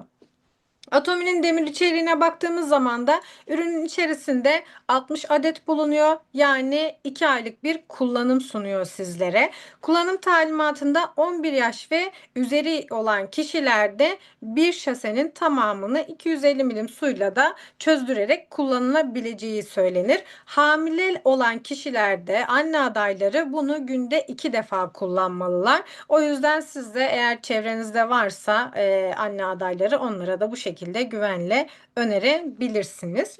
Atominin demir içeriğine baktığımız zaman da ürünün içerisinde 60 adet bulunuyor. Yani 2 aylık bir kullanım sunuyor sizlere. Kullanım talimatında 11 yaş ve üzeri olan kişilerde bir şasenin tamamını 250 milim suyla da çözdürerek kullanılabileceği söylenir. Hamile olan kişilerde anne adayları bunu günde 2 defa kullanmalılar. O yüzden siz de eğer çevrenizde varsa anne adayları onlara da bu şekilde güvenle önerebilirsiniz.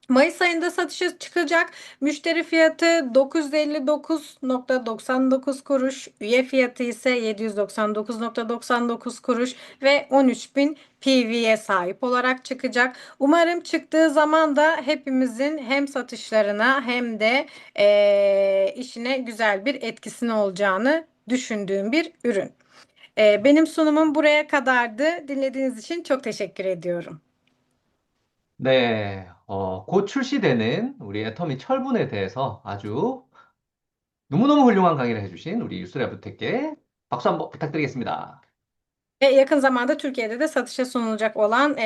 Mayıs ayında satışa çıkacak. Müşteri fiyatı 959,99 kuruş. Üye fiyatı ise 799,99 kuruş ve 13.000 PV'ye sahip olarak çıkacak. Umarım çıktığı zaman da hepimizin hem satışlarına hem de işine güzel bir etkisinin olacağını düşündüğüm bir ürün. Benim sunumum buraya kadardı. Dinlediğiniz için çok teşekkür ediyorum. 네, 곧 출시되는 우리 애터미 철분에 대해서 아주 너무너무 훌륭한 강의를 해주신 우리 유스레부텍께 박수 한번 부탁드리겠습니다. Ve yakın zamanda Türkiye'de de satışa sunulacak olan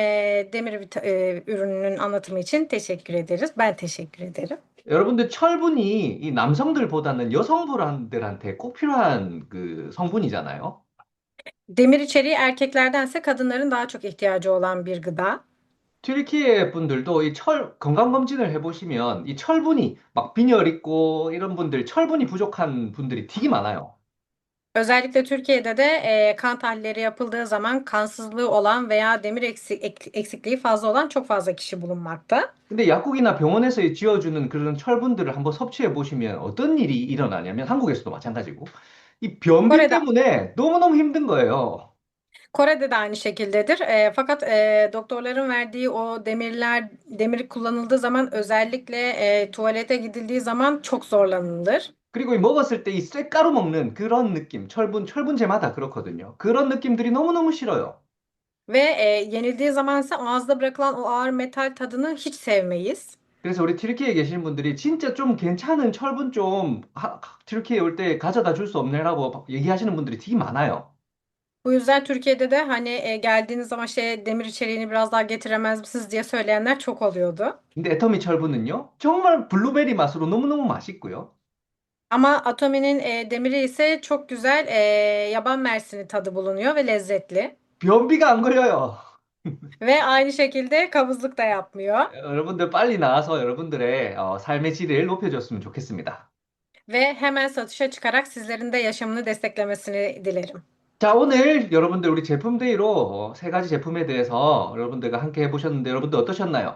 ürününün anlatımı için teşekkür ederiz. Ben teşekkür ederim. 여러분들 철분이 이 남성들보다는 여성분들한테 꼭 필요한 그 성분이잖아요. Demir içeriği erkeklerdense kadınların daha çok ihtiyacı olan bir gıda. 튀르키예 분들도 이 건강검진을 해보시면 이 철분이 막 빈혈 있고 이런 분들, 철분이 부족한 분들이 되게 많아요. Özellikle Türkiye'de de kan tahlilleri yapıldığı zaman kansızlığı olan veya demir eksikliği fazla olan çok fazla kişi bulunmakta. 근데 약국이나 병원에서 지어주는 그런 철분들을 한번 섭취해 보시면 어떤 일이 일어나냐면 한국에서도 마찬가지고 이 변비 Kore'de 때문에 너무너무 힘든 거예요. Kore'de de aynı şekildedir. Fakat doktorların verdiği o demir kullanıldığı zaman özellikle tuvalete gidildiği zaman çok zorlanılır. 그리고 이 먹었을 때 이 쇳가루 먹는 그런 느낌, 철분제마다 그렇거든요. 그런 느낌들이 너무너무 싫어요. Ve yenildiği zamansa ağızda bırakılan o ağır metal tadını hiç sevmeyiz. 그래서 우리 튀르키예에 계시는 분들이 진짜 좀 괜찮은 철분 좀 튀르키예에 올 때 가져다 줄 수 없네라고 얘기하시는 분들이 되게 많아요. Bu yüzden Türkiye'de de hani geldiğiniz zaman demir içeriğini biraz daha getiremez misiniz diye söyleyenler çok oluyordu. 근데 애터미 철분은요, 정말 블루베리 맛으로 너무너무 맛있고요. Ama Atomi'nin demiri ise çok güzel yaban mersini tadı bulunuyor ve lezzetli. 변비가 안 걸려요. Ve aynı şekilde kabızlık da yapmıyor. 여러분들 빨리 나와서 여러분들의 삶의 질을 높여줬으면 좋겠습니다. Ve hemen satışa çıkarak sizlerin de yaşamını desteklemesini dilerim. 자, 오늘 여러분들 우리 제품 데이로 세 가지 제품에 대해서 여러분들과 함께 해보셨는데 여러분들 어떠셨나요?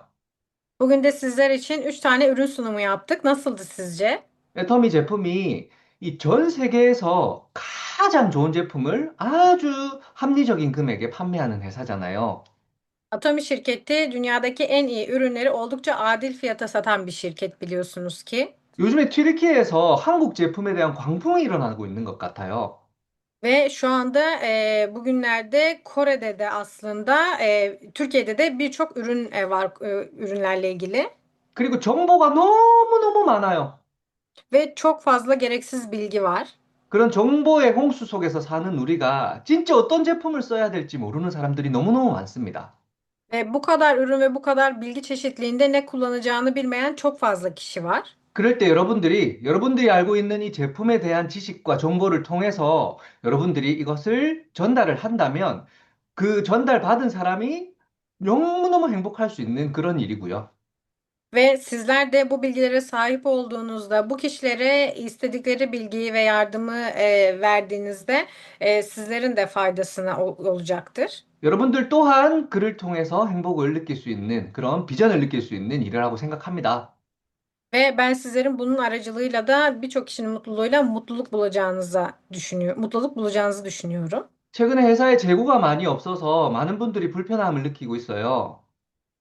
Bugün de sizler için 3 tane ürün sunumu yaptık. Nasıldı sizce? 애터미 제품이 이 전 seke에서 가장 좋은 제품을 아주 합리적인 금액에 판매하는 회사잖아요. Atomi şirketi dünyadaki en iyi ürünleri oldukça adil fiyata satan bir şirket biliyorsunuz ki. 요즘에 튀르키예에서 한국 제품에 대한 광풍이 일어나고 있는 것 같아요. Ve şu anda bugünlerde Kore'de de aslında Türkiye'de de birçok ürün var ürünlerle ilgili. 그리고 정보가 너무너무 많아요. Ve çok fazla gereksiz bilgi var. 그런 정보의 홍수 속에서 사는 우리가 진짜 어떤 제품을 써야 될지 모르는 사람들이 너무너무 많습니다. Ve bu kadar ürün ve bu kadar bilgi çeşitliliğinde ne kullanacağını bilmeyen çok fazla kişi var. 그럴 때 여러분들이 알고 있는 이 제품에 대한 지식과 정보를 통해서 여러분들이 이것을 전달을 한다면 그 전달받은 사람이 너무너무 행복할 수 있는 그런 일이고요. Ve sizler de bu bilgilere sahip olduğunuzda bu kişilere istedikleri bilgiyi ve yardımı verdiğinizde sizlerin de faydasına olacaktır. 여러분들 또한 그를 통해서 행복을 느낄 수 있는 그런 비전을 느낄 수 있는 일을 하고 생각합니다. Ve ben sizlerin bunun aracılığıyla da birçok kişinin mutluluğuyla mutluluk bulacağınızı düşünüyorum. 최근에 회사에 재고가 많이 없어서 많은 분들이 불편함을 느끼고 있어요.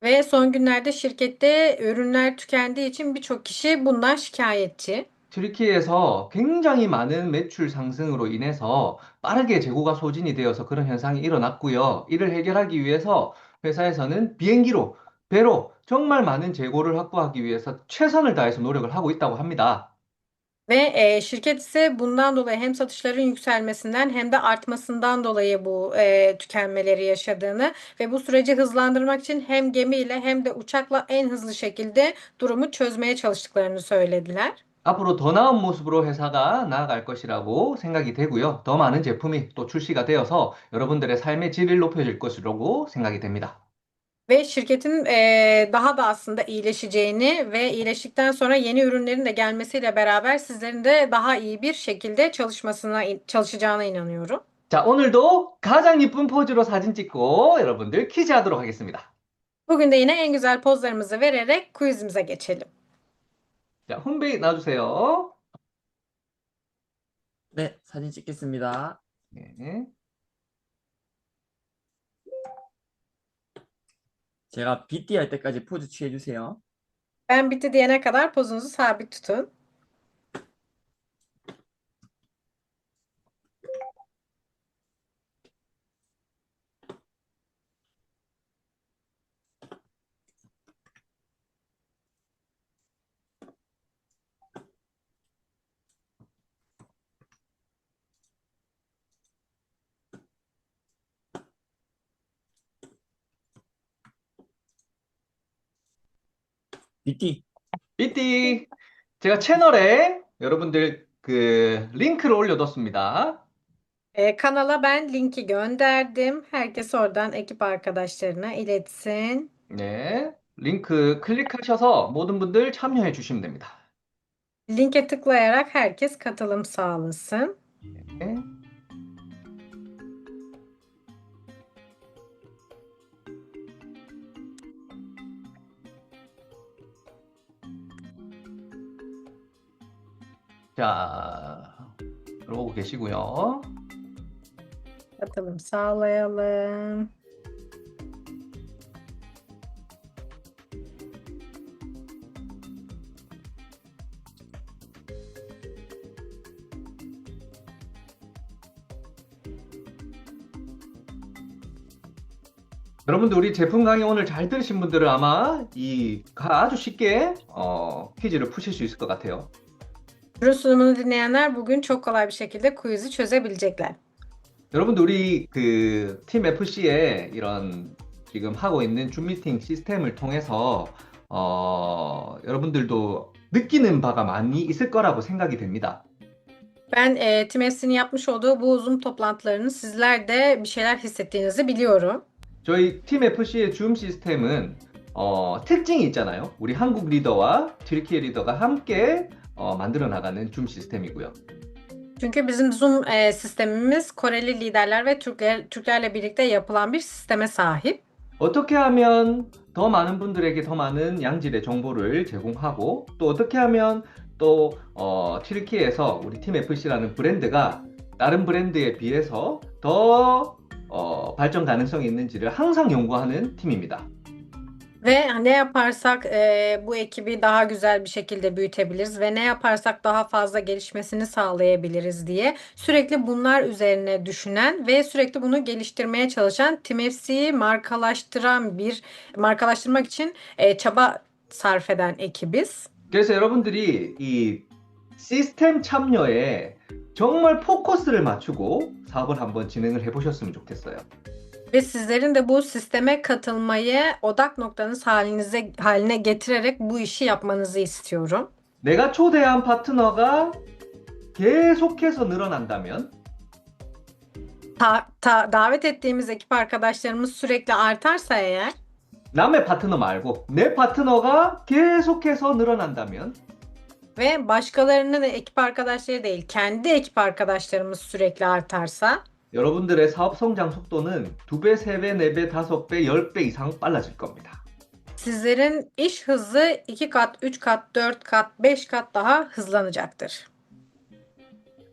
Ve son günlerde şirkette ürünler tükendiği için birçok kişi bundan şikayetçi. 튀르키예에서 굉장히 많은 매출 상승으로 인해서 빠르게 재고가 소진이 되어서 그런 현상이 일어났고요. 이를 해결하기 위해서 회사에서는 비행기로, 배로 정말 많은 재고를 확보하기 위해서 최선을 다해서 노력을 하고 있다고 합니다. Ve şirket ise bundan dolayı hem satışların yükselmesinden hem de artmasından dolayı bu tükenmeleri yaşadığını ve bu süreci hızlandırmak için hem gemiyle hem de uçakla en hızlı şekilde durumu çözmeye çalıştıklarını söylediler. 앞으로 더 나은 모습으로 회사가 나아갈 것이라고 생각이 되고요. 더 많은 제품이 또 출시가 되어서 여러분들의 삶의 질을 높여줄 것이라고 생각이 됩니다. Ve şirketin daha da aslında iyileşeceğini ve iyileştikten sonra yeni ürünlerin de gelmesiyle beraber sizlerin de daha iyi bir şekilde çalışacağına inanıyorum. 자, 오늘도 가장 이쁜 포즈로 사진 찍고 여러분들 퀴즈 하도록 하겠습니다. Bugün de yine en güzel pozlarımızı vererek quizimize geçelim. 자, 홈페이지 놔주세요. 네, 사진 찍겠습니다. 네. 제가 BT 할 때까지 포즈 취해주세요. Ben bitti diyene kadar pozunuzu sabit tutun. BT, 삐띠. 제가 채널에 여러분들 그 링크를 올려뒀습니다. Kanala ben linki gönderdim. Herkes oradan ekip arkadaşlarına iletsin. 네. 링크 클릭하셔서 모든 분들 참여해 주시면 됩니다. Linke tıklayarak herkes katılım sağlasın. 네. 자, 들어오고 계시고요. Katılım sağlayalım. 여러분들 우리 제품 강의 오늘 잘 들으신 분들은 아마 아주 쉽게 퀴즈를 푸실 수 있을 것 같아요. Ürün sunumunu dinleyenler bugün çok kolay bir şekilde quiz'i çözebilecekler. 여러분들 우리 그 팀 FC의 이런 지금 하고 있는 줌 미팅 시스템을 통해서 여러분들도 느끼는 바가 많이 있을 거라고 생각이 됩니다. Ben Team F'sinin yapmış olduğu bu Zoom toplantılarını sizler de bir şeyler hissettiğinizi biliyorum. 저희 팀 FC의 줌 시스템은 특징이 있잖아요. 우리 한국 리더와 튀르키예 리더가 함께 만들어 나가는 줌 시스템이고요. Çünkü bizim Zoom sistemimiz Koreli liderler ve Türklerle birlikte yapılan bir sisteme sahip. 어떻게 하면 더 많은 분들에게 더 많은 양질의 정보를 제공하고 또 어떻게 하면 또 튀르키예에서 우리 팀 FC라는 브랜드가 다른 브랜드에 비해서 더 발전 가능성이 있는지를 항상 연구하는 팀입니다. Ve ne yaparsak bu ekibi daha güzel bir şekilde büyütebiliriz ve ne yaparsak daha fazla gelişmesini sağlayabiliriz diye sürekli bunlar üzerine düşünen ve sürekli bunu geliştirmeye çalışan Team FC'yi markalaştırmak için çaba sarf eden ekibiz. 그래서 여러분들이 이 시스템 참여에 정말 포커스를 맞추고 사업을 한번 진행을 해보셨으면 좋겠어요. Ve sizlerin de bu sisteme katılmayı odak noktanız haline getirerek bu işi yapmanızı istiyorum. 내가 초대한 파트너가 계속해서 늘어난다면 Davet ettiğimiz ekip arkadaşlarımız sürekli artarsa eğer 남의 파트너 말고 내 파트너가 계속해서 늘어난다면 Ve başkalarının ekip arkadaşları değil, kendi ekip arkadaşlarımız sürekli artarsa 여러분들의 사업 성장 속도는 2배, 3배, 4배, 5배, 10배 이상 빨라질 겁니다. sizlerin iş hızı 2 kat, 3 kat, 4 kat, 5 kat daha hızlanacaktır.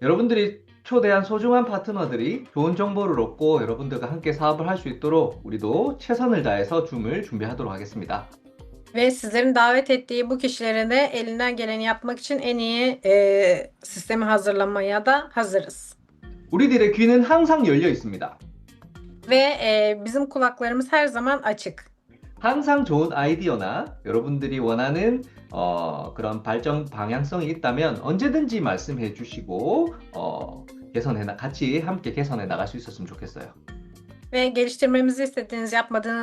여러분들이 초대한 소중한 파트너들이 좋은 정보를 얻고 여러분들과 함께 사업을 할 수 있도록 우리도 최선을 다해서 줌을 준비하도록 하겠습니다. Ve sizlerin davet ettiği bu kişilere de elinden geleni yapmak için en iyi sistemi hazırlamaya da hazırız. 우리들의 귀는 항상 열려 있습니다. Ve bizim kulaklarımız her zaman açık. 항상 좋은 아이디어나 여러분들이 원하는 그런 발전 방향성이 있다면 언제든지 말씀해 주시고 같이 함께 개선해 나갈 수 있었으면 좋겠어요. Ve geliştirmemizi istediğiniz,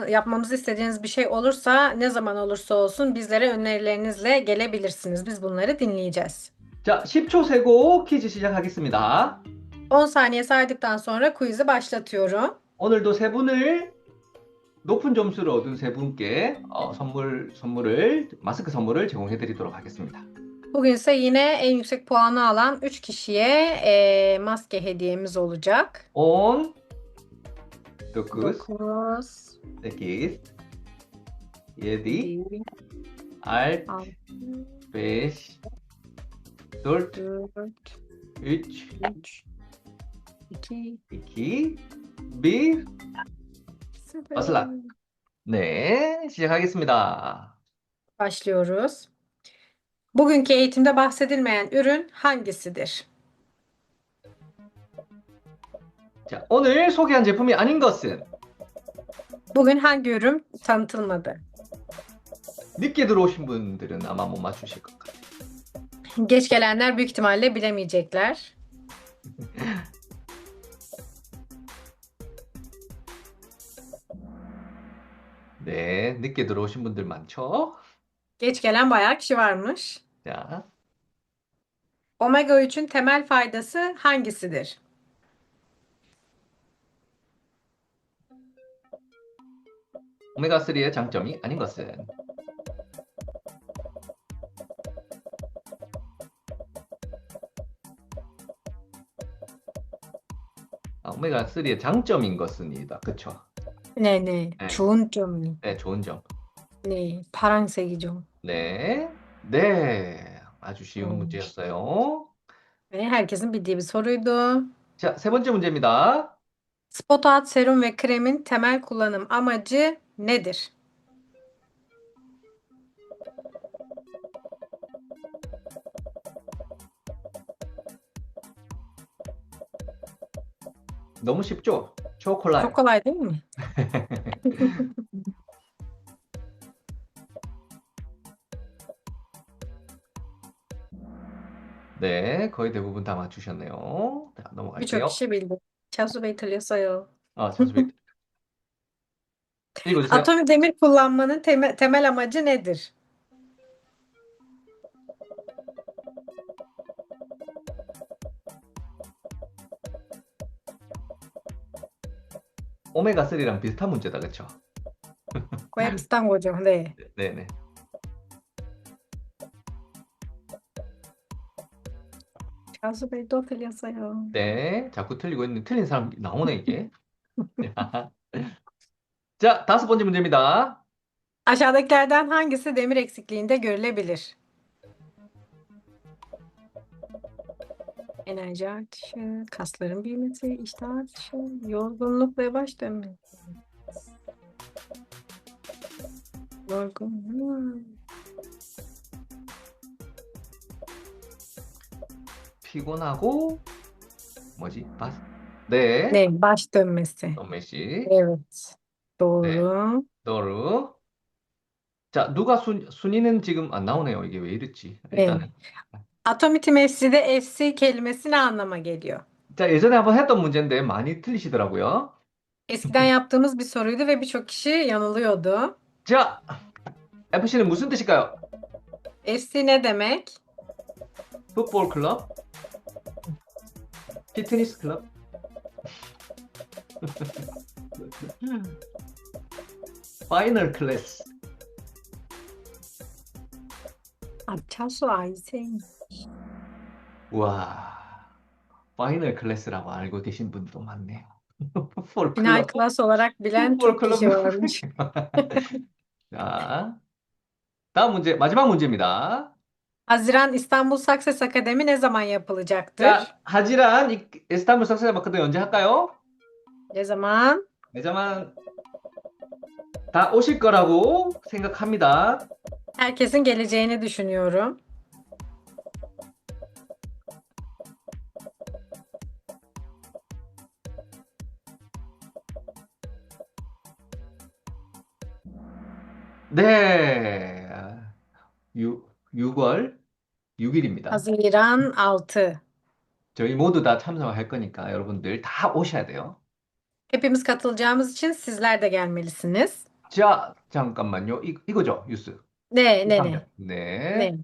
yapmamızı istediğiniz bir şey olursa ne zaman olursa olsun bizlere önerilerinizle gelebilirsiniz. Biz bunları dinleyeceğiz. 자, 10초 세고 퀴즈 시작하겠습니다. 10 saniye saydıktan sonra quiz'i başlatıyorum. 오늘도 세 분을 높은 점수를 얻은 세 분께 마스크 선물을 제공해 드리도록 하겠습니다. Bugün ise yine en yüksek puanı alan 3 kişiye maske hediyemiz olacak. 10, 9, 9, 8, 7, 6, 5, 4, 4, 3, 3, 2, 2, 1. 0. başla. 네, 시작하겠습니다. Başlıyoruz. Bugünkü eğitimde bahsedilmeyen ürün hangisidir? 자, 오늘 소개한 제품이 아닌 것은 Bugün hangi ürün tanıtılmadı? 늦게 들어오신 분들은 아마 못 맞추실 것 같아요. Geç gelenler büyük ihtimalle bilemeyecekler. 네, 늦게 들어오신 분들 많죠? Geç gelen bayağı kişi varmış. 자, Omega 3'ün temel faydası hangisidir? 오메가3의 장점이 아닌 것은 오메가3의 장점인 것은이다. 그쵸? Ne. 네. 좋은 점이. 네, 좋은 점. Ne. 파란색이죠. 네, 네, 아주 쉬운 문제였어요. Ve herkesin bildiği bir soruydu. 자, 세 번째 문제입니다. Spotat serum ve kremin temel kullanım amacı nedir? 너무 쉽죠? 초콜릿. Çok kolay değil mi? 네, 거의 대부분 다 맞추셨네요. 자, Birçok 넘어갈게요. kişi bildi. Şahsu Bey 틀렸어요. 잠시만요. 읽어주세요. Atom demir kullanmanın temel amacı nedir? 오메가3랑 비슷한 문제다, 그쵸? Koya 비슷한 거죠. 네. 네네. Şahsu Bey 또 틀렸어요. 네, 자꾸 틀리고 있는 틀린 사람 나오네, 이게. 자, 다섯 번째 문제입니다. Aşağıdakilerden hangisi demir eksikliğinde görülebilir? Enerji artışı, kasların büyümesi, iştah artışı, yorgunluk ve baş dönmesi. Yorgunluk. 피곤하고 뭐지? 네, Ne? Baş dönmesi. 선배 씨, Evet. Doğru. 너루. 자, 누가 순위는 지금 안 나오네요. 이게 왜 이렇지? 일단은. Atomiti Mefsi'de FC kelimesi ne anlama geliyor? 자, 예전에 한번 했던 문제인데 많이 틀리시더라고요. Eskiden yaptığımız bir soruydu ve birçok kişi yanılıyordu. 자, FC는 무슨 뜻일까요? FC ne demek? 풋볼 클럽? 피트니스 클럽? 파이널 클래스. 앞차수 아이생. 와, 파이널 클래스라고 알고 계신 분도 많네요. 풋볼 Final 클럽, klas olarak bilen 풋볼 çok kişi 클럽. varmış. 자, 다음 문제, 마지막 문제입니다. Haziran İstanbul Success Akademi ne zaman yapılacaktır? 자, 하지란 이스탄불 석세자 마크도 언제 할까요? Ne zaman? 매자만 다 오실 거라고 생각합니다. Herkesin geleceğini düşünüyorum. 네, 6월 6일입니다. Haziran 6. 저희 모두 다 참석할 거니까 여러분들 다 오셔야 돼요. Hepimiz katılacağımız için sizler de gelmelisiniz. 자, 잠깐만요. 이거죠, 뉴스. Ne, ne, ne, 네. ne.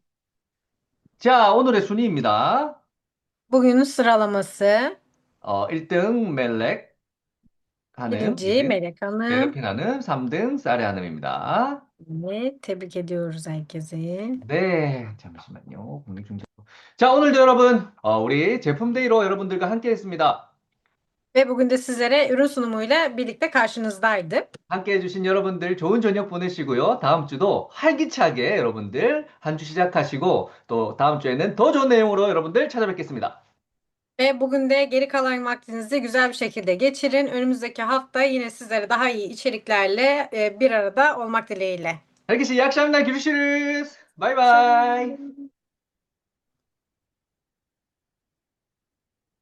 자, 오늘의 순위입니다. Bugünün sıralaması. 1등 멜렉 한음, Birinci 2등 Melek Hanım. 베르핀 한음, 3등 쌀의 한음입니다. Evet, tebrik ediyoruz herkesi. 네, 잠시만요. 공중전. 자, 오늘도 여러분, 우리 제품데이로 여러분들과 함께 했습니다. Ve bugün de sizlere ürün sunumuyla birlikte karşınızdaydık. 함께 해주신 여러분들 좋은 저녁 보내시고요. 다음 주도 활기차게 여러분들 한 주 시작하시고 또 다음 주에는 더 좋은 내용으로 여러분들 찾아뵙겠습니다. Ve bugün de geri kalan vaktinizi güzel bir şekilde geçirin. Önümüzdeki hafta yine sizlere daha iyi içeriklerle bir arada olmak dileğiyle. herkese iyi akşamlar. Görüşürüz. Bay bay.